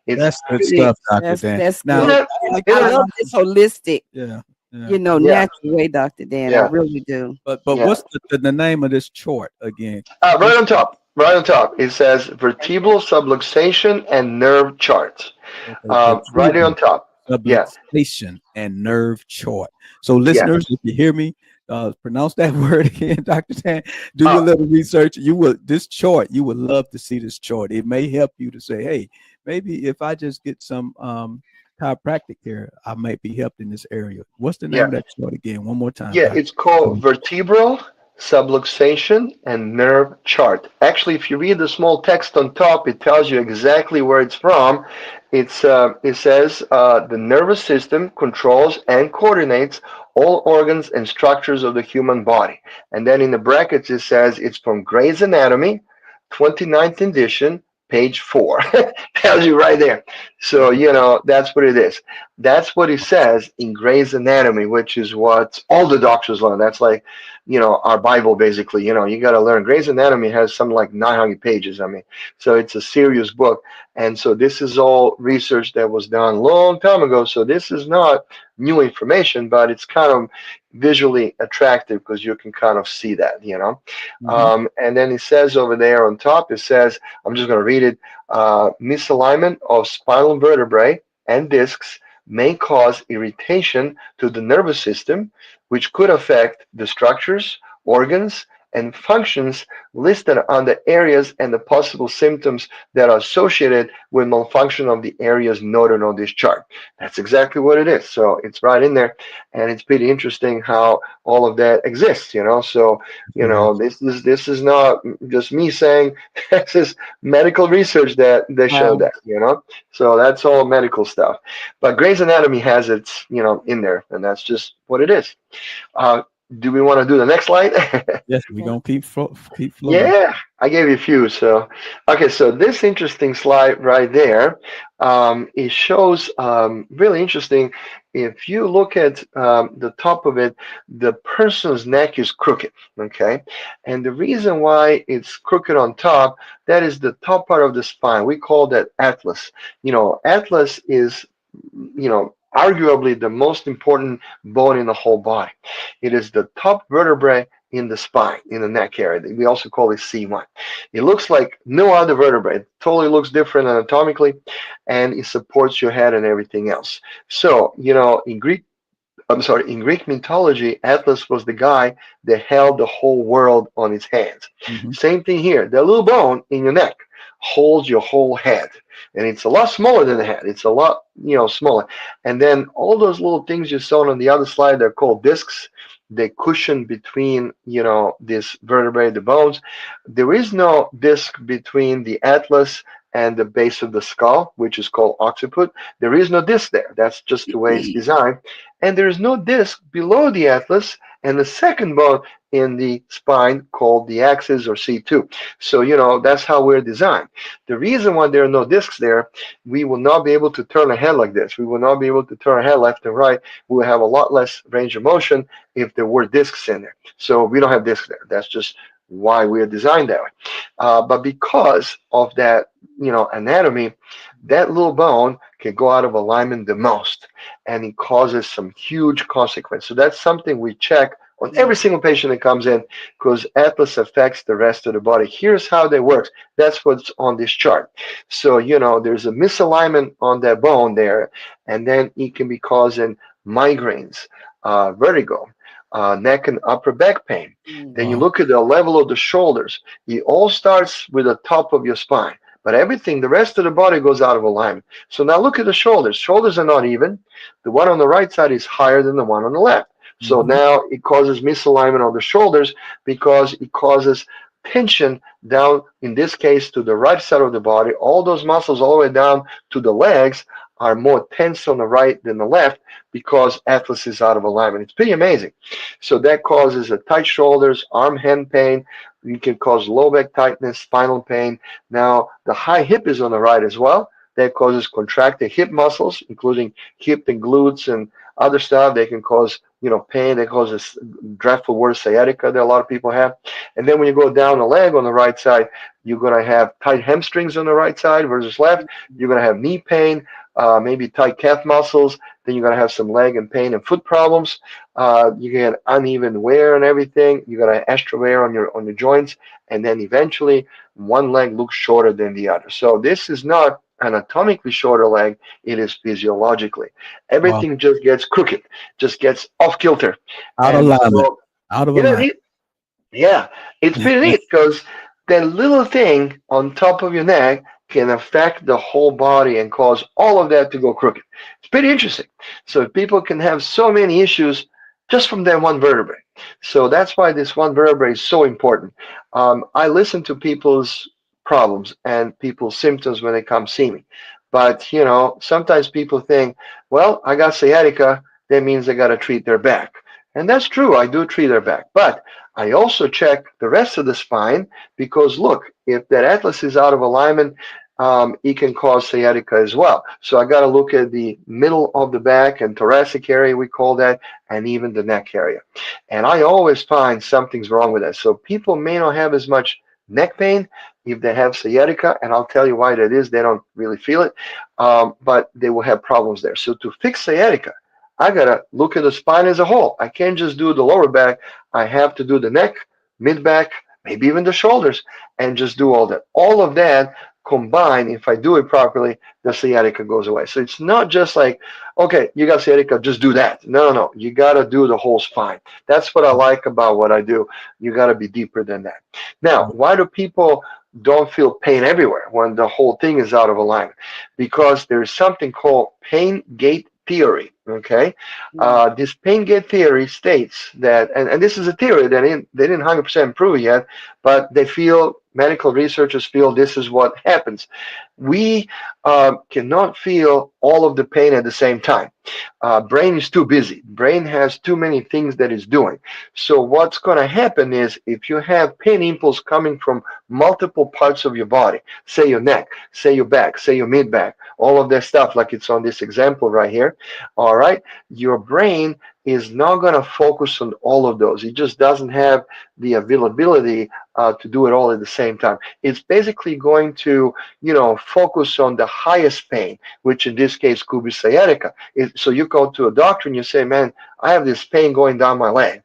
Speaker 6: It's
Speaker 5: That's good
Speaker 4: Really,
Speaker 5: stuff, Dr. Dan.
Speaker 4: that's
Speaker 5: Now,
Speaker 4: good.
Speaker 5: like,
Speaker 4: I
Speaker 6: isn't it?
Speaker 4: love this holistic,
Speaker 5: yeah, yeah.
Speaker 6: Yeah,
Speaker 4: natural way, Dr. Dan. I
Speaker 6: yeah,
Speaker 4: really do.
Speaker 5: But
Speaker 6: yeah.
Speaker 5: what's the name of this chart again?
Speaker 6: Right on top. Right on top. It says vertebral subluxation and nerve charts.
Speaker 5: Okay,
Speaker 6: Right on
Speaker 5: vertebral
Speaker 6: top. Yeah,
Speaker 5: subluxation and nerve chart. So,
Speaker 6: yeah,
Speaker 5: listeners, if you hear me, pronounce that word again, Dr. Tan. Do your
Speaker 6: uh,
Speaker 5: little research. This chart, you would love to see this chart. It may help you to say, hey, maybe if I just get some chiropractic care, I might be helped in this area. What's the name
Speaker 6: yeah.
Speaker 5: of that chart again? One more time,
Speaker 6: Yeah,
Speaker 5: Doctor.
Speaker 6: it's called vertebral subluxation and nerve chart. Actually, if you read the small text on top, it tells you exactly where it's from. It says the nervous system controls and coordinates all organs and structures of the human body. And then in the brackets, it says it's from Gray's Anatomy, 29th edition, page 4. Tells you right there. So, that's what it is. That's what it says in Gray's Anatomy, which is what all the doctors learn. That's like, our Bible, basically. You got to learn. Gray's Anatomy has something like 900 pages. I mean, so it's a serious book. And so this is all research that was done a long time ago. So this is not new information, but it's kind of visually attractive because you can kind of see that.
Speaker 5: Mhm.
Speaker 6: And then it says over there on top, it says, I'm just going to read it, misalignment of spinal vertebrae and discs may cause irritation to the nervous system, which could affect the structures, organs, and functions listed on the areas and the possible symptoms that are associated with malfunction of the areas noted on this chart. That's exactly what it is. So it's right in there, and it's pretty interesting how all of that exists. So this is not just me saying. This is medical research that they show
Speaker 4: Wow.
Speaker 6: that. So that's all medical stuff. But Grey's Anatomy has its in there, and that's just what it is. Uh, Do we want to do the next slide?
Speaker 5: Yes, we're gonna keep flowing.
Speaker 6: Yeah, I gave you a few. So, okay, so this interesting slide right there, it shows really interesting. If you look at the top of it, the person's neck is crooked. Okay, and the reason why it's crooked on top, that is the top part of the spine. We call that atlas. Atlas is, arguably the most important bone in the whole body. It is the top vertebrae in the spine, in the neck area. We also call it C1. It looks like no other vertebrae. It totally looks different anatomically, and it supports your head and everything else. So, in Greek mythology, Atlas was the guy that held the whole world on his hands.
Speaker 5: Hmm.
Speaker 6: Same thing here. The little bone in your neck holds your whole head. And it's a lot smaller than the head. It's a lot, smaller. And then all those little things you saw on the other slide, they're called discs. They cushion between, this vertebrae, the bones. There is no disc between the atlas and the base of the skull, which is called occiput. There is no disc there. That's just the way it's designed. And there is no disc below the atlas and the second bone in the spine called the axis or C2. So, that's how we're designed. The reason why there are no discs there, we will not be able to turn a head like this. We will not be able to turn a head left and right. We will have a lot less range of motion if there were discs in there. So we don't have discs there. That's just why we are designed that way. But because of that, anatomy, that little bone can go out of alignment the most, and it causes some huge consequence. So that's something we check on every single patient that comes in, because atlas affects the rest of the body. Here's how that works. That's what's on this chart. So, there's a misalignment on that bone there, and then it can be causing migraines, vertigo, neck and upper back pain. Then you
Speaker 5: Wow.
Speaker 6: look at the level of the shoulders. It all starts with the top of your spine. But everything, the rest of the body goes out of alignment. So now look at the shoulders. Shoulders are not even. The one on the right side is higher than the one on the left. So
Speaker 5: Hmm.
Speaker 6: now it causes misalignment of the shoulders because it causes tension down, in this case, to the right side of the body. All those muscles all the way down to the legs are more tense on the right than the left because atlas is out of alignment. It's pretty amazing. So that causes a tight shoulders, arm, hand pain. You can cause low back tightness, spinal pain. Now, the high hip is on the right as well. That causes contracted hip muscles, including hip and glutes and other stuff. They can cause, pain. That causes dreadful word sciatica that a lot of people have. And then when you go down the leg on the right side, you're going to have tight hamstrings on the right side versus left. You're going to have knee pain, maybe tight calf muscles. Then you're going to have some leg and pain and foot problems. You get uneven wear and everything. You're going to have extra wear on your joints. And then eventually one leg looks shorter than the other. So this is not anatomically shorter leg, it is physiologically.
Speaker 5: Wow.
Speaker 6: Everything just gets crooked, just gets off kilter.
Speaker 5: Out of
Speaker 6: And
Speaker 5: alignment.
Speaker 6: so,
Speaker 5: Out of
Speaker 6: yeah,
Speaker 5: alignment.
Speaker 6: yeah, it's pretty neat because that little thing on top of your neck can affect the whole body and cause all of that to go crooked. It's pretty interesting. So people can have so many issues just from that one vertebrae. So that's why this one vertebrae is so important. I listen to people's problems and people's symptoms when they come see me. But, sometimes people think, well, I got sciatica, that means I got to treat their back. And that's true, I do treat their back. But I also check the rest of the spine because look, if that atlas is out of alignment, it can cause sciatica as well. So I got to look at the middle of the back and thoracic area, we call that, and even the neck area. And I always find something's wrong with that. So people may not have as much neck pain if they have sciatica, and I'll tell you why that is. They don't really feel it, but they will have problems there. So to fix sciatica, I gotta look at the spine as a whole. I can't just do the lower back. I have to do the neck, mid back, maybe even the shoulders, and just do all that. All of that combined, if I do it properly, the sciatica goes away. So it's not just like, okay, you got sciatica, just do that. No, no, you gotta do the whole spine. That's what I like about what I do. You gotta be deeper than that. Now, why do people don't feel pain everywhere when the whole thing is out of alignment? Because there's something called pain gate theory. Okay, this pain gate theory states that, and this is a theory that they didn't 100% prove it yet, but they feel medical researchers feel this is what happens. We cannot feel all of the pain at the same time. Brain is too busy. Brain has too many things that it's doing. So what's going to happen is if you have pain impulse coming from multiple parts of your body, say your neck, say your back, say your mid back, all of that stuff, like it's on this example right here. All right, your brain is not going to focus on all of those. It just doesn't have the availability to do it all at the same time. It's basically going to, focus on the highest pain, which in this case could be sciatica. So you go to a doctor and you say, man, I have this pain going down my leg.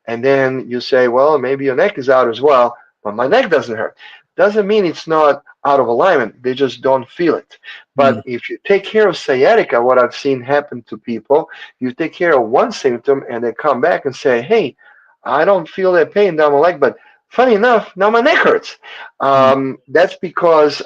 Speaker 6: And then you say, well, maybe your neck is out as well, but my neck doesn't hurt. Doesn't mean it's not out of alignment. They just don't feel it.
Speaker 5: Mm.
Speaker 6: But if you take care of sciatica, what I've seen happen to people, you take care of one symptom and they come back and say, hey, I don't feel that pain down my leg, but funny enough, now my neck hurts.
Speaker 5: Mm.
Speaker 6: That's because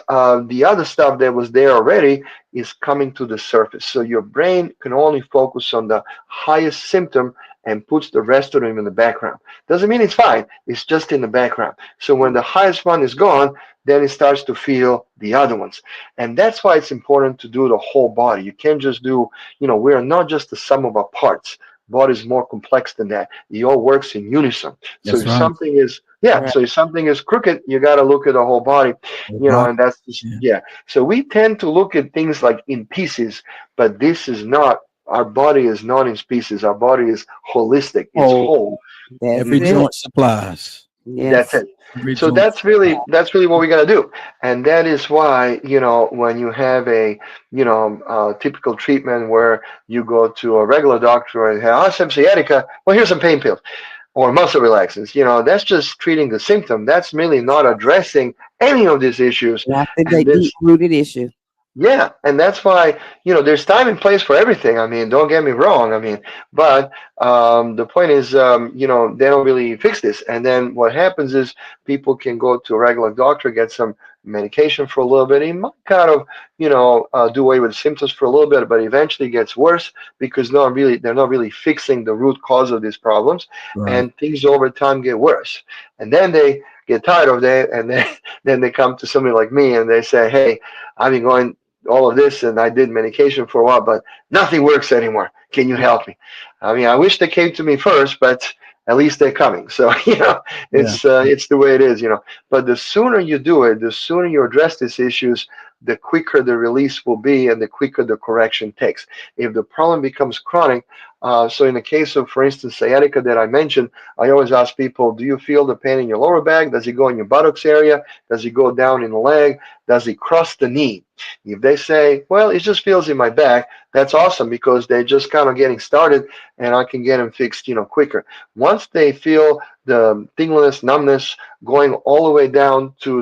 Speaker 6: the other stuff that was there already is coming to the surface. So your brain can only focus on the highest symptom and puts the rest of them in the background. Doesn't mean it's fine. It's just in the background. So when the highest one is gone, then it starts to feel the other ones. And that's why it's important to do the whole body. You can't just do, we are not just the sum of our parts. Body is more complex than that. It all works in unison. So
Speaker 5: That's
Speaker 6: if
Speaker 5: right.
Speaker 6: something is, yeah,
Speaker 4: Right.
Speaker 6: so if something is crooked, you got to look at the whole body,
Speaker 5: Whole body.
Speaker 6: and that's just,
Speaker 5: Yeah.
Speaker 6: yeah. So we tend to look at things like in pieces, but this is not, our body is not in pieces. Our body is holistic. It's
Speaker 5: Oh,
Speaker 6: whole.
Speaker 4: That's
Speaker 5: every
Speaker 6: Mhm.
Speaker 4: it.
Speaker 5: joint supplies.
Speaker 6: That's
Speaker 4: Yes.
Speaker 6: it.
Speaker 5: Every
Speaker 6: So
Speaker 5: joint.
Speaker 6: that's really what we got to do, and that is why when you have a typical treatment where you go to a regular doctor and have some sciatica, well, here's some pain pills or muscle relaxants. That's just treating the symptom. That's really not addressing any of these issues,
Speaker 4: Not the
Speaker 6: and
Speaker 4: deep
Speaker 6: this
Speaker 4: rooted issue.
Speaker 6: yeah, and that's why, there's time and place for everything. I mean, don't get me wrong. I mean, but the point is, they don't really fix this. And then what happens is people can go to a regular doctor, get some medication for a little bit. He might kind of, do away with symptoms for a little bit, but eventually it gets worse because they're not really fixing the root cause of these problems,
Speaker 5: Right.
Speaker 6: and things over time get worse. And then they get tired of that, and then then they come to somebody like me and they say, hey, I've been going all of this and I did medication for a while, but nothing works anymore. Can you help me? I mean, I wish they came to me first, but at least they're coming. So,
Speaker 5: Yeah.
Speaker 6: it's the way it is. But the sooner you do it, the sooner you address these issues, the quicker the release will be and the quicker the correction takes. If the problem becomes chronic, so in the case of, for instance, sciatica that I mentioned, I always ask people, do you feel the pain in your lower back? Does it go in your buttocks area? Does it go down in the leg? Does it cross the knee? If they say, well, it just feels in my back, that's awesome because they're just kind of getting started and I can get them fixed, quicker. Once they feel the tingliness, numbness going all the way down to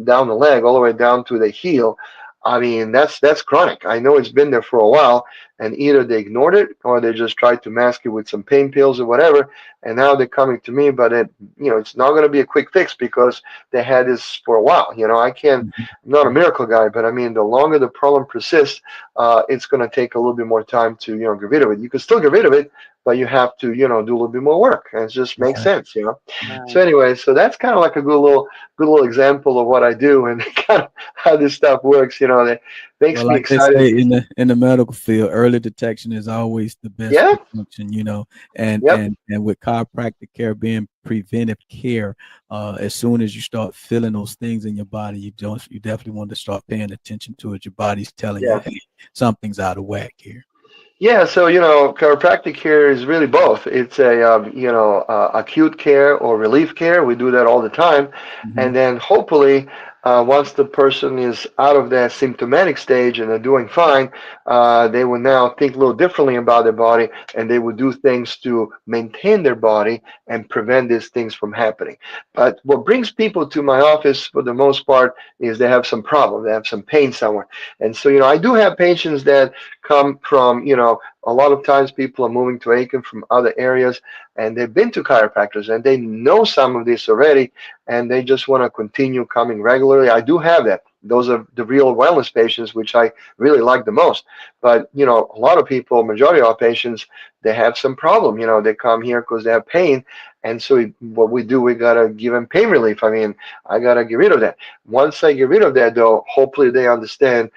Speaker 6: down the leg, all the way down to the heel, I mean, that's chronic. I know it's been there for a while, and either they ignored it or they just tried to mask it with some pain pills or whatever, and now they're coming to me, but it's not going to be a quick fix because they had this for a while. I can't,
Speaker 5: Mhm.
Speaker 6: I'm not a miracle guy, but I mean, the longer the problem persists, it's going to take a little bit more time to, get rid of it. You can still get rid of it, but you have to, do a little bit more work, and it just makes
Speaker 5: Right.
Speaker 6: sense. So
Speaker 4: Right.
Speaker 6: anyway, so that's kind of like a good little example of what I do and kind of how this stuff works. That makes
Speaker 5: Well,
Speaker 6: me
Speaker 5: like they
Speaker 6: excited.
Speaker 5: say in the medical field, early detection is always the best
Speaker 6: Yeah.
Speaker 5: prevention, and
Speaker 6: Yep.
Speaker 5: and with chiropractic care being preventive care, as soon as you start feeling those things in your body, you definitely want to start paying attention to it. Your body's telling you,
Speaker 6: Yeah.
Speaker 5: hey, something's out of whack here.
Speaker 6: Yeah, so chiropractic care is really both. It's a acute care or relief care. We do that all the time,
Speaker 5: Hmm.
Speaker 6: and then hopefully, once the person is out of that symptomatic stage and they're doing fine, they will now think a little differently about their body, and they will do things to maintain their body and prevent these things from happening. But what brings people to my office for the most part is they have some problem, they have some pain somewhere, and so I do have patients that come from, a lot of times people are moving to Aiken from other areas and they've been to chiropractors and they know some of this already and they just want to continue coming regularly. I do have that. Those are the real wellness patients, which I really like the most. But a lot of people, majority of our patients, they have some problem. They come here because they have pain, and so what we do, we gotta give them pain relief. I mean, I gotta get rid of that. Once I get rid of that, though, hopefully they understand.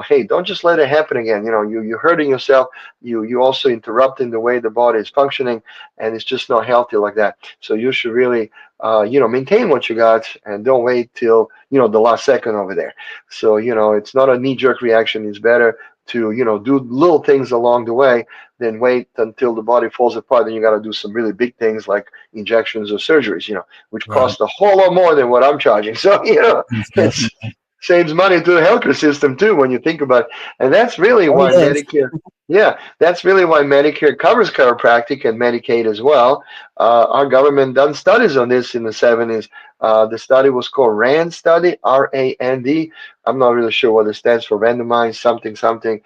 Speaker 6: Hey, don't just let it happen again. You're hurting yourself. You also interrupting the way the body is functioning, and it's just not healthy like that. So you should really, maintain what you got, and don't wait till the last second over there. So it's not a knee-jerk reaction. It's better to do little things along the way than wait until the body falls apart. Then you got to do some really big things like injections or surgeries, which
Speaker 5: Right.
Speaker 6: cost a whole lot more than what I'm charging. So
Speaker 5: Most
Speaker 6: it's
Speaker 5: definitely.
Speaker 6: saves money to the healthcare system too when you think about it. And that's really
Speaker 4: Oh,
Speaker 6: why
Speaker 4: yes.
Speaker 6: Medicare, yeah, that's really why Medicare covers chiropractic and Medicaid as well. Our government done studies on this in the 70s. The study was called RAND study, RAND. I'm not really sure what it stands for, randomized something something.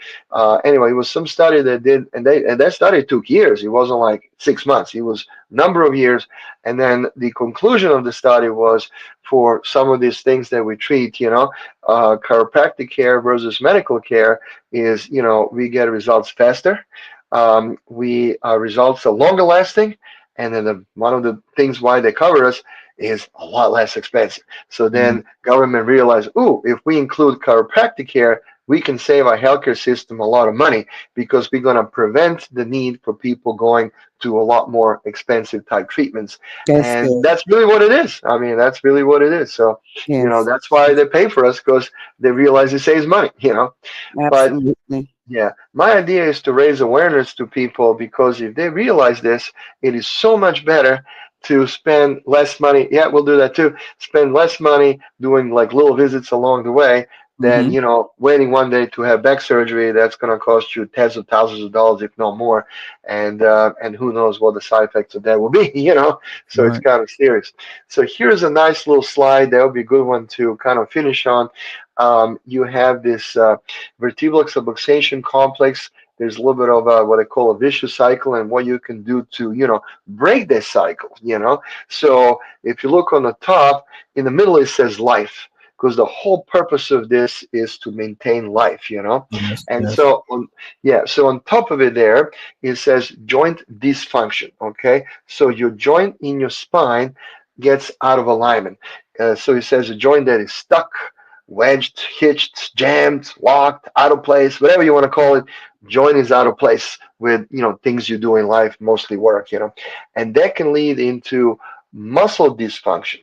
Speaker 6: Anyway, it was some study that did, and that study took years. It wasn't like 6 months. It was a number of years. And then the conclusion of the study was for some of these things that we treat, chiropractic care versus medical care is, we get results faster. We Results are longer lasting, and then one of the things why they cover us is a lot less expensive. So
Speaker 5: Mhm.
Speaker 6: then government realized, oh, if we include chiropractic care, we can save our healthcare system a lot of money because we're going to prevent the need for people going to a lot more expensive type treatments.
Speaker 4: That's
Speaker 6: And
Speaker 4: good.
Speaker 6: that's really what it is. I mean, that's really what it is. So,
Speaker 4: Yes,
Speaker 6: that's why they pay for us because they realize it saves money. But
Speaker 4: absolutely.
Speaker 6: yeah, my idea is to raise awareness to people because if they realize this, it is so much better to spend less money. Yeah, we'll do that too. Spend less money doing like little visits along the way than,
Speaker 5: Mhm.
Speaker 6: waiting one day to have back surgery that's going to cost you tens of thousands of dollars, if not more. And who knows what the side effects of that will be. So it's
Speaker 5: Right.
Speaker 6: kind of serious. So here's a nice little slide. That would be a good one to kind of finish on. You have this vertebral subluxation complex. There's a little bit of what I call a vicious cycle and what you can do to, break this cycle. So if you look on the top, in the middle it says life, because the whole purpose of this is to maintain life.
Speaker 5: Yes.
Speaker 6: And
Speaker 5: Yes.
Speaker 6: so on top of it there, it says joint dysfunction, okay? So your joint in your spine gets out of alignment. So it says a joint that is stuck, wedged, hitched, jammed, locked, out of place, whatever you want to call it. Joint is out of place with things you do in life, mostly work, and that can lead into muscle dysfunction.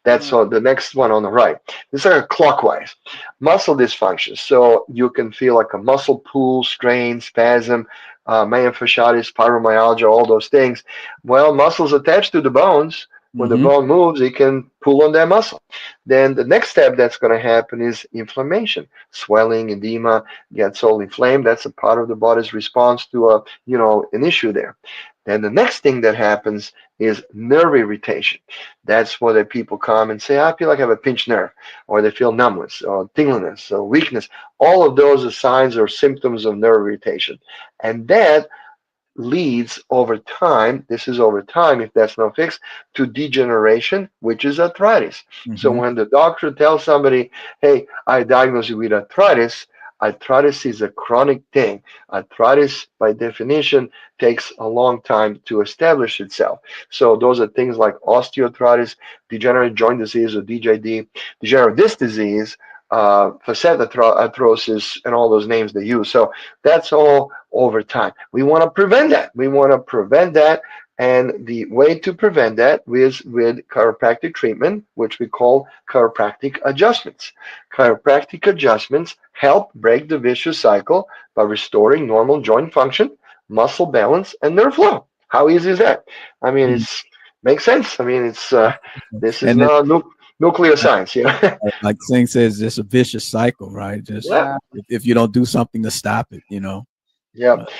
Speaker 6: That's
Speaker 4: Mm.
Speaker 6: on the next one on the right. These are clockwise. Muscle dysfunction. So you can feel like a muscle pull, strain, spasm, myofasciitis, fibromyalgia, all those things. Well, muscles attached to the bones. When the
Speaker 5: Mhm.
Speaker 6: bone moves, it can pull on that muscle. Then the next step that's going to happen is inflammation, swelling, edema, gets all inflamed. That's a part of the body's response to an issue there. Then the next thing that happens is nerve irritation. That's where the people come and say, I feel like I have a pinched nerve, or they feel numbness, or tingliness, or weakness. All of those are signs or symptoms of nerve irritation. And that leads over time, this is over time if that's not fixed, to degeneration, which is arthritis. So
Speaker 5: Mhm.
Speaker 6: when the doctor tells somebody, hey, I diagnose you with arthritis, arthritis is a chronic thing. Arthritis, by definition, takes a long time to establish itself. So those are things like osteoarthritis, degenerative joint disease or DJD, degenerative disc disease, facet arthrosis, and all those names they use. So that's all over time. We want to prevent that. We want to prevent that. And the way to prevent that is with chiropractic treatment, which we call chiropractic adjustments. Chiropractic adjustments help break the vicious cycle by restoring normal joint function, muscle balance, and nerve flow. How easy is that? I mean,
Speaker 5: Mhm.
Speaker 6: it's makes sense. I mean, it's this is
Speaker 5: And it,
Speaker 6: not nuclear science.
Speaker 5: like Singh says, it's a vicious cycle, right? Just
Speaker 6: Yeah,
Speaker 4: Yeah.
Speaker 5: if you don't do something to stop it,
Speaker 6: yeah.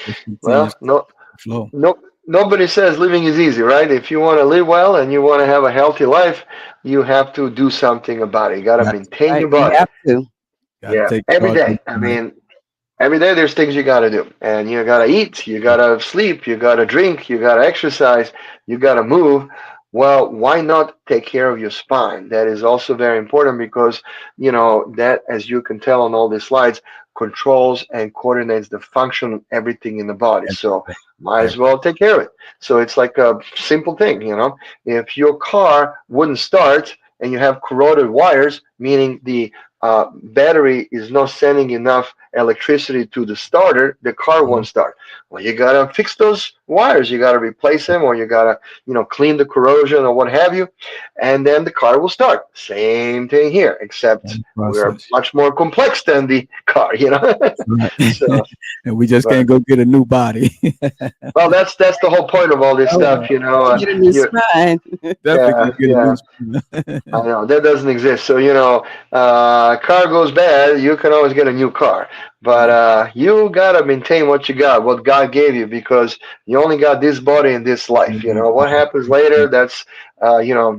Speaker 5: it continues
Speaker 6: Well, no,
Speaker 5: to flow.
Speaker 6: no, nobody says living is easy, right? If you want to live well and you want to have a healthy life, you have to do something about it. You got to
Speaker 5: Got
Speaker 6: maintain
Speaker 4: Right.
Speaker 6: your
Speaker 4: You
Speaker 6: body.
Speaker 4: have to.
Speaker 5: got to
Speaker 6: Yeah,
Speaker 5: take
Speaker 6: every
Speaker 5: charge of
Speaker 6: day.
Speaker 5: your
Speaker 6: I
Speaker 5: mind.
Speaker 6: mean, every day there's things you got to do, and you got to eat, you got to sleep, you got to drink, you got to exercise, you got to move. Well, why not take care of your spine? That is also very important because, that, as you can tell on all these slides, controls and coordinates the function of everything in the body. So
Speaker 5: Everything.
Speaker 6: might as
Speaker 5: Everything.
Speaker 6: well take care of it. So it's like a simple thing. If your car wouldn't start and you have corroded wires, meaning the battery is not sending enough electricity to the starter, the car
Speaker 5: Mhm.
Speaker 6: won't start. Well, you gotta fix those wires. You gotta replace them, or you gotta, clean the corrosion or what have you, and then the car will start. Same thing here, except
Speaker 5: Same
Speaker 6: we're
Speaker 5: process.
Speaker 6: much more complex than the car.
Speaker 5: Right.
Speaker 6: So,
Speaker 5: And we just
Speaker 6: but
Speaker 5: can't go get a new body.
Speaker 6: well, that's the whole point of all this
Speaker 4: Oh,
Speaker 6: stuff.
Speaker 4: get a new
Speaker 6: You,
Speaker 4: spine.
Speaker 5: Definitely
Speaker 6: yeah,
Speaker 5: go get a
Speaker 6: yeah.
Speaker 5: new spine.
Speaker 6: I know that doesn't exist. So car goes bad, you can always get a new car, but
Speaker 5: Yeah.
Speaker 6: you gotta maintain what you got, what God gave you, because you only got this body in this life. What happens later, that's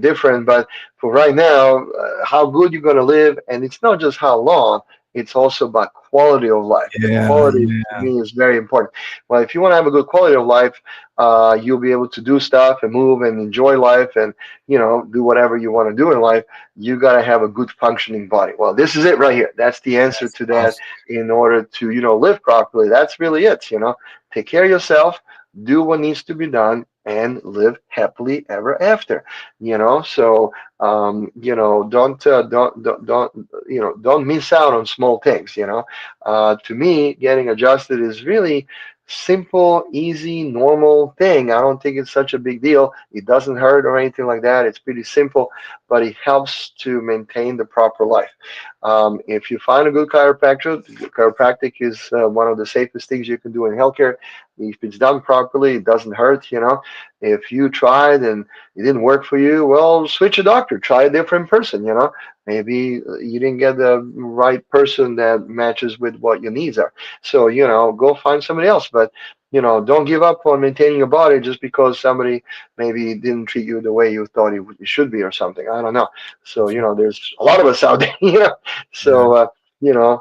Speaker 6: different. But for right now, how good you're gonna live, and it's not just how long. It's also about quality of life. The
Speaker 5: Yeah.
Speaker 6: quality to
Speaker 5: Yeah.
Speaker 6: me is very important. Well, if you want to have a good quality of life, you'll be able to do stuff and move and enjoy life and do whatever you want to do in life. You got to have a good functioning body. Well, this is it right here. That's the answer
Speaker 5: That's
Speaker 6: to that
Speaker 5: awesome.
Speaker 6: in order to, live properly. That's really it. Take care of yourself, do what needs to be done, and live happily ever after. So, don't miss out on small things. To me, getting adjusted is really simple, easy, normal thing. I don't think it's such a big deal. It doesn't hurt or anything like that. It's pretty simple, but it helps to maintain the proper life. If you find a good chiropractor, chiropractic is one of the safest things you can do in healthcare. If it's done properly, it doesn't hurt. If you tried and it didn't work for you, well, switch a doctor, try a different person. Maybe you didn't get the right person that matches with what your needs are. So, go find somebody else. But, don't give up on maintaining your body just because somebody maybe didn't treat you the way you thought it should be or something. I don't know. So,
Speaker 5: That's right.
Speaker 6: there's a lot of us out there.
Speaker 5: Yeah.
Speaker 6: So,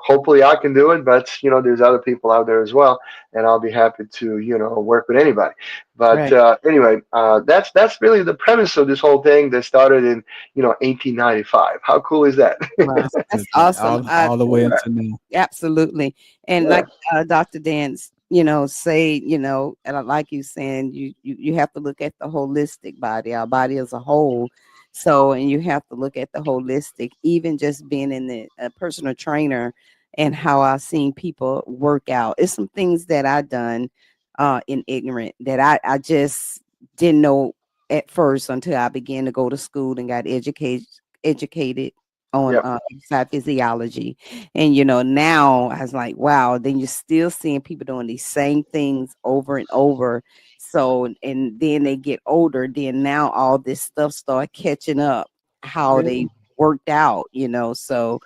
Speaker 6: hopefully I can do it, but, there's other people out there as well. And I'll be happy to, work with anybody. But
Speaker 4: Right.
Speaker 6: anyway, that's really the premise of this whole thing that started in, 1895. How cool is that?
Speaker 4: Wow. That's awesome.
Speaker 5: All the way until now.
Speaker 4: Absolutely. And
Speaker 6: Yeah.
Speaker 4: like Dr. Dance, say, and I like you saying you have to look at the holistic body, our body as a whole. So, and you have to look at the holistic, even just being in the personal trainer and how I've seen people work out. It's some things that I done in ignorant that I just didn't know at first until I began to go to school and got educated on
Speaker 6: Yep.
Speaker 4: exercise physiology. And now I was like, wow, then you're still seeing people doing these same things over and over. So, and then they get older, then now all this stuff start catching up how
Speaker 6: Yeah.
Speaker 4: they worked out. So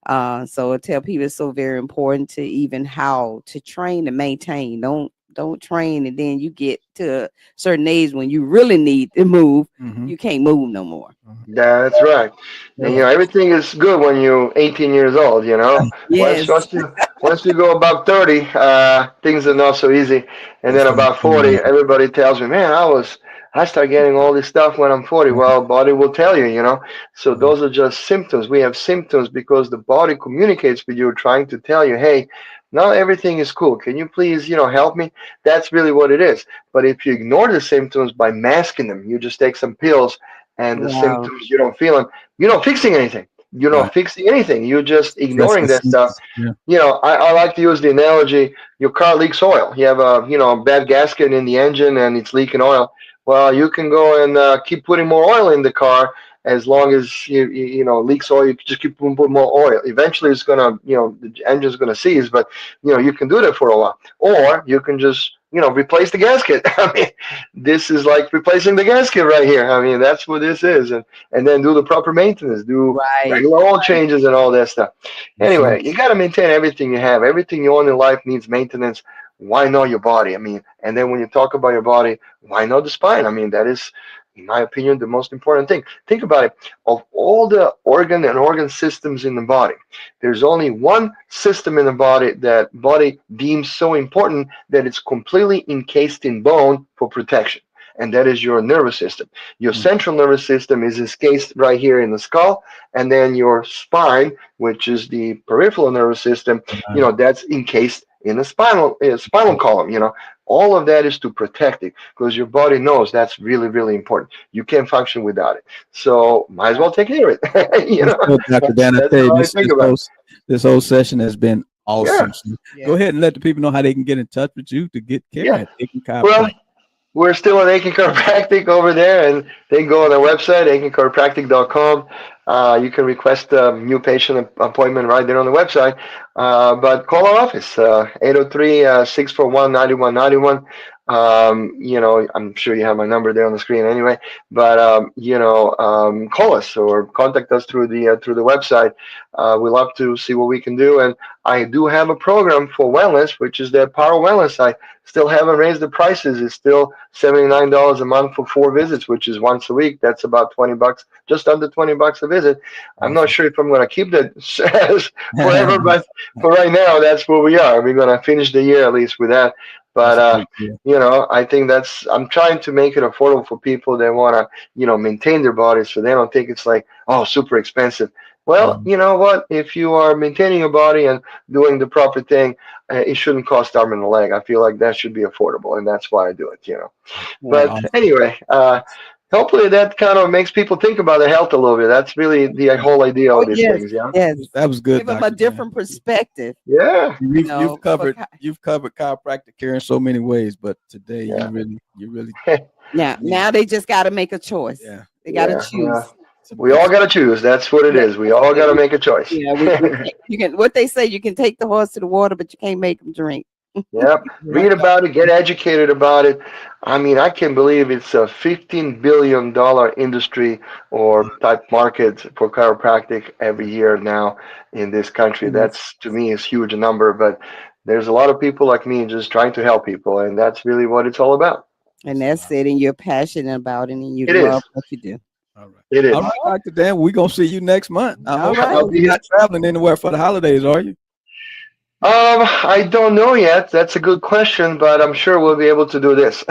Speaker 4: I tell people it's so very important to even how to train and maintain. Don't train and then you get to a certain age when you really need to move,
Speaker 5: Hmm.
Speaker 4: you can't move no more.
Speaker 6: That's right. And
Speaker 4: So
Speaker 6: everything is good when you're 18 years old. Once
Speaker 4: yes,
Speaker 6: once you once you go about 30, things are not so easy. And
Speaker 5: They
Speaker 6: then
Speaker 5: start
Speaker 6: about
Speaker 5: feeling
Speaker 6: 40, everybody tells me, man, I start getting all this stuff when I'm 40.
Speaker 5: like,
Speaker 6: Well, body will tell you. So
Speaker 5: yeah.
Speaker 6: those are just symptoms. We have symptoms because the body communicates with you, trying to tell you, hey, not everything is cool. Can you please, help me? That's really what it is. But if you ignore the symptoms by masking them, you just take some pills and the
Speaker 4: wow,
Speaker 6: symptoms you don't feel them, you're not fixing anything. You're
Speaker 5: Right.
Speaker 6: not fixing anything. You're just
Speaker 5: Just
Speaker 6: ignoring
Speaker 5: the
Speaker 6: that stuff.
Speaker 5: symptoms. Yeah.
Speaker 6: I like to use the analogy: your car leaks oil. You have a bad gasket in the engine and it's leaking oil. Well, you can go and keep putting more oil in the car as long as it leaks oil. You can just keep putting more oil. Eventually, it's gonna the engine's gonna seize, but you can do that for a while, or you can just replace the gasket. I mean, this is like replacing the gasket right here. I mean, that's what this is, and then do the proper maintenance, do
Speaker 4: right,
Speaker 6: regular oil changes and all that stuff.
Speaker 5: Yes, sir.
Speaker 6: Anyway, you got to maintain everything you have. Everything you own in life needs maintenance. Why not your body? I mean, and then when you talk about your body, why not the spine? I mean, that is, in my opinion, the most important thing. Think about it. Of all the organ systems in the body, there's only one system in the body that body deems so important that it's completely encased in bone for protection. and that is your nervous system. Your central nervous system is encased right here in the skull, and then your spine, which is the peripheral nervous system, that's encased in the spinal column. All of that is to protect it because your body knows that's really, really important. You can't function without it. So might as well take care of it.
Speaker 5: Dr. Dan, I
Speaker 6: That's
Speaker 5: tell you,
Speaker 6: how I think about it.
Speaker 5: this whole session has been
Speaker 6: Yeah,
Speaker 5: awesome. So go ahead and let the people know how they can get in touch with you to get care
Speaker 6: yeah.
Speaker 5: at Aiken
Speaker 6: Well,
Speaker 5: Chiropractic.
Speaker 6: we're still at Aiken Chiropractic over there, and they can go on our website, aikenchiropractic.com. You can request a new patient appointment right there on the website. But call our office, 803-641-9191. I'm sure you have my number there on the screen anyway. But call us or contact us through the website. We love to see what we can do. And I do have a program for wellness, which is the Power Wellness. I still haven't raised the prices. It's still $79 a month for 4 visits, which is once a week. That's about $20, just under $20 a visit. I'm not sure if I'm going to keep that forever, but for right now, that's where we are. We're going to finish the year at least with that. But I think I'm trying to make it affordable for people that want to, maintain their bodies, so they don't think it's like, oh, super expensive. Well, you know what? If you are maintaining your body and doing the proper thing, it shouldn't cost arm and a leg. I feel like that should be affordable, and that's why I do it. But anyway, hopefully that kind of makes people think about their health a little bit. That's really the whole idea of these
Speaker 4: yes,
Speaker 6: things. Yeah.
Speaker 4: yes.
Speaker 5: That was good.
Speaker 4: Give them
Speaker 5: Dr.
Speaker 4: a
Speaker 5: Dan.
Speaker 4: different perspective.
Speaker 6: Yeah.
Speaker 5: You've covered chiropractic care in so many ways, but today
Speaker 6: Yeah.
Speaker 5: you really
Speaker 4: Now they just got to make a choice.
Speaker 5: Yeah.
Speaker 4: They got to
Speaker 6: Yeah,
Speaker 4: choose.
Speaker 6: yeah. We all got to choose. That's what it is. We all got to make a choice.
Speaker 4: Yeah, you can. What they say, you can take the horse to the water, but you can't make them drink.
Speaker 6: Yep. Read about it, get educated about it. I mean, I can't believe it's a $15 billion industry or type market for chiropractic every year now in this country. That's, to me, is huge number, but there's a lot of people like me just trying to help people, and that's really what it's all about.
Speaker 4: And that's it. And you're passionate about it, and you
Speaker 6: It
Speaker 4: love
Speaker 6: is.
Speaker 4: what you do.
Speaker 5: All right.
Speaker 6: It is.
Speaker 5: All right, Dr. Dan, we're gonna see you next month.
Speaker 4: All right.
Speaker 6: I'll be
Speaker 5: You're not traveling anywhere for the holidays, are you?
Speaker 6: I don't know yet. That's a good question, but I'm sure we'll be able to do this.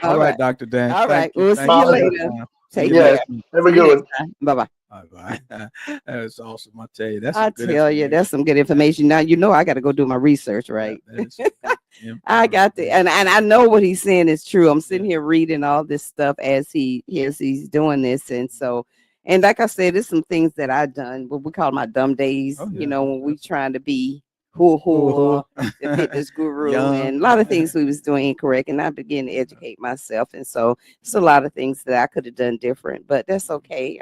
Speaker 5: All right, Dr. Dan.
Speaker 4: All right.
Speaker 5: Thank you.
Speaker 4: We'll
Speaker 5: Thank
Speaker 4: see you
Speaker 5: you.
Speaker 4: later. Take
Speaker 6: Yes.
Speaker 4: care.
Speaker 6: Have a good one.
Speaker 4: Bye bye.
Speaker 5: All right. That's awesome. I tell you, that's
Speaker 4: I
Speaker 5: some good
Speaker 4: tell you,
Speaker 5: information.
Speaker 4: that's some good information. Now you know I got to go do my research, right?
Speaker 5: That is some
Speaker 4: I got the and I know what he's saying is true. I'm sitting here reading all this stuff as he's doing this, and so and like I said, there's some things that I've done, what we call my dumb days.
Speaker 5: Oh,
Speaker 4: You
Speaker 5: yeah.
Speaker 4: know, when we trying to be the fitness guru,
Speaker 5: Young.
Speaker 4: and a lot of things we was doing incorrect, and I began to educate myself, and so it's a lot of things that I could have done different, but that's okay.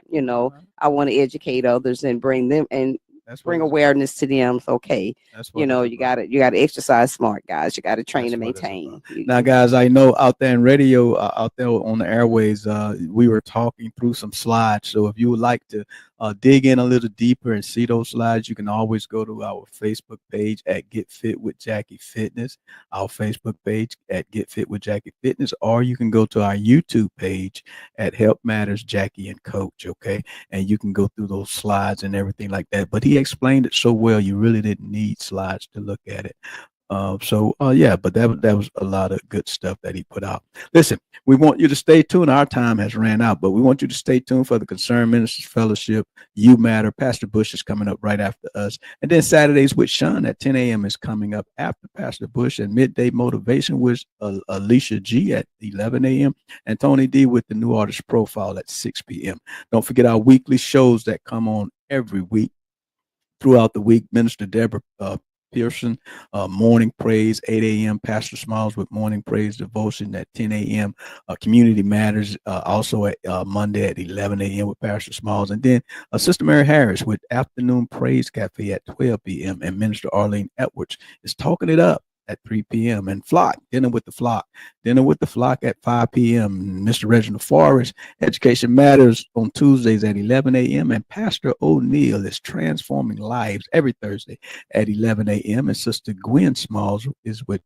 Speaker 4: I want to educate others and bring them and
Speaker 5: That's
Speaker 4: bring
Speaker 5: what it's-
Speaker 4: awareness to them. It's okay.
Speaker 5: That's what it's
Speaker 4: You
Speaker 5: about.
Speaker 4: got to exercise smart, guys. You got to train
Speaker 5: That's
Speaker 4: to
Speaker 5: what it's
Speaker 4: maintain.
Speaker 5: about. Now, guys, I know out there in radio, out there on the airways, we were talking through some slides. So if you would like to dig in a little deeper and see those slides, you can always go to our Facebook page at Get Fit with Jackie Fitness, our Facebook page at Get Fit with Jackie Fitness, or you can go to our YouTube page at Help Matters Jackie and Coach. Okay, and you can go through those slides and everything like that. But he explained it so well, you really didn't need slides to look at it. But that was a lot of good stuff that he put out. Listen, we want you to stay tuned. Our time has ran out, but we want you to stay tuned for the Concerned Ministers Fellowship. You Matter. Pastor Bush is coming up right after us. And then Saturdays with Sean at 10 a.m. is coming up after Pastor Bush, and Midday Motivation with Alicia G at 11 a.m. and Tony D with the New Artist Profile at 6 p.m. Don't forget our weekly shows that come on every week. Throughout the week, Minister Deborah Pearson, Morning Praise, 8 a.m. Pastor Smiles with Morning Praise Devotion at 10 a.m. Community Matters also at Monday at 11 a.m. with Pastor Smiles. And then Sister Mary Harris with Afternoon Praise Cafe at 12 p.m. And Minister Arlene Edwards is talking it up at 3 p.m. And Flock, Dinner with the Flock at 5 p.m. Mr. Reginald Forrest, Education Matters on Tuesdays at 11 a.m. And Pastor O'Neill is Transforming Lives every Thursday at 11 a.m. And Sister Gwen Smalls is with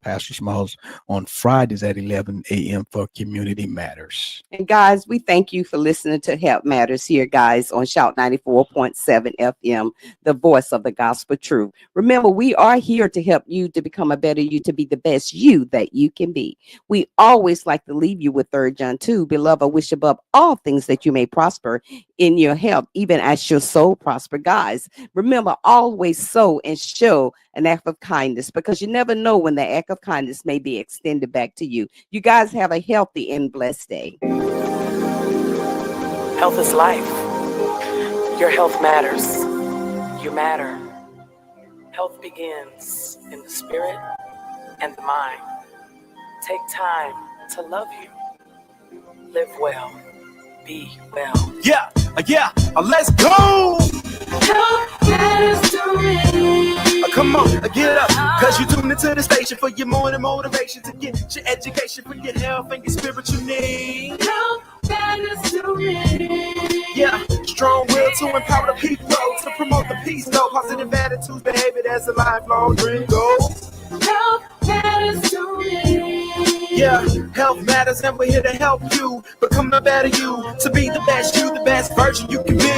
Speaker 5: Pastor Smalls on Fridays at 11 a.m. for Community Matters.
Speaker 4: And guys, we thank you for listening to Help Matters here, guys, on Shout 94.7 FM, the voice of the gospel truth. Remember, we are here to help you to become a better you, to be the best you that you can be. We always like to leave you with 3 John 2. Beloved, I wish above all things that you may prosper in your health, even as your soul prosper. Guys, remember, always sow and show an act of kindness, because you never know when the act of kindness may be extended back to you. You guys have a healthy and blessed day.
Speaker 1: Health is life. Your health matters. You matter. Health begins in the spirit and the mind. Take time to love you. Live well. Be well.
Speaker 2: Yeah, let's go.
Speaker 3: Health matters to me.
Speaker 2: Come on, get up, cause you tuned into the station for your morning motivation to get your education for your health and your spiritual need.
Speaker 3: Health matters to me.
Speaker 2: Yeah, strong will to empower the people, to promote the peace, though positive attitudes, behavior that's a lifelong dream goal.
Speaker 3: Health matters to me.
Speaker 2: Yeah, health matters and we're here to help you become a better you, to be the best you, the best version you can be.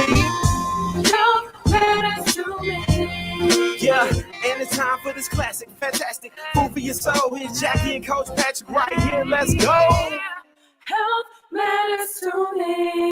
Speaker 3: Health matters to me.
Speaker 2: Yeah, and it's time for this classic, fantastic food for your soul. Here's Jackie and Coach Patrick right here. Let's go.
Speaker 3: Health matters to me.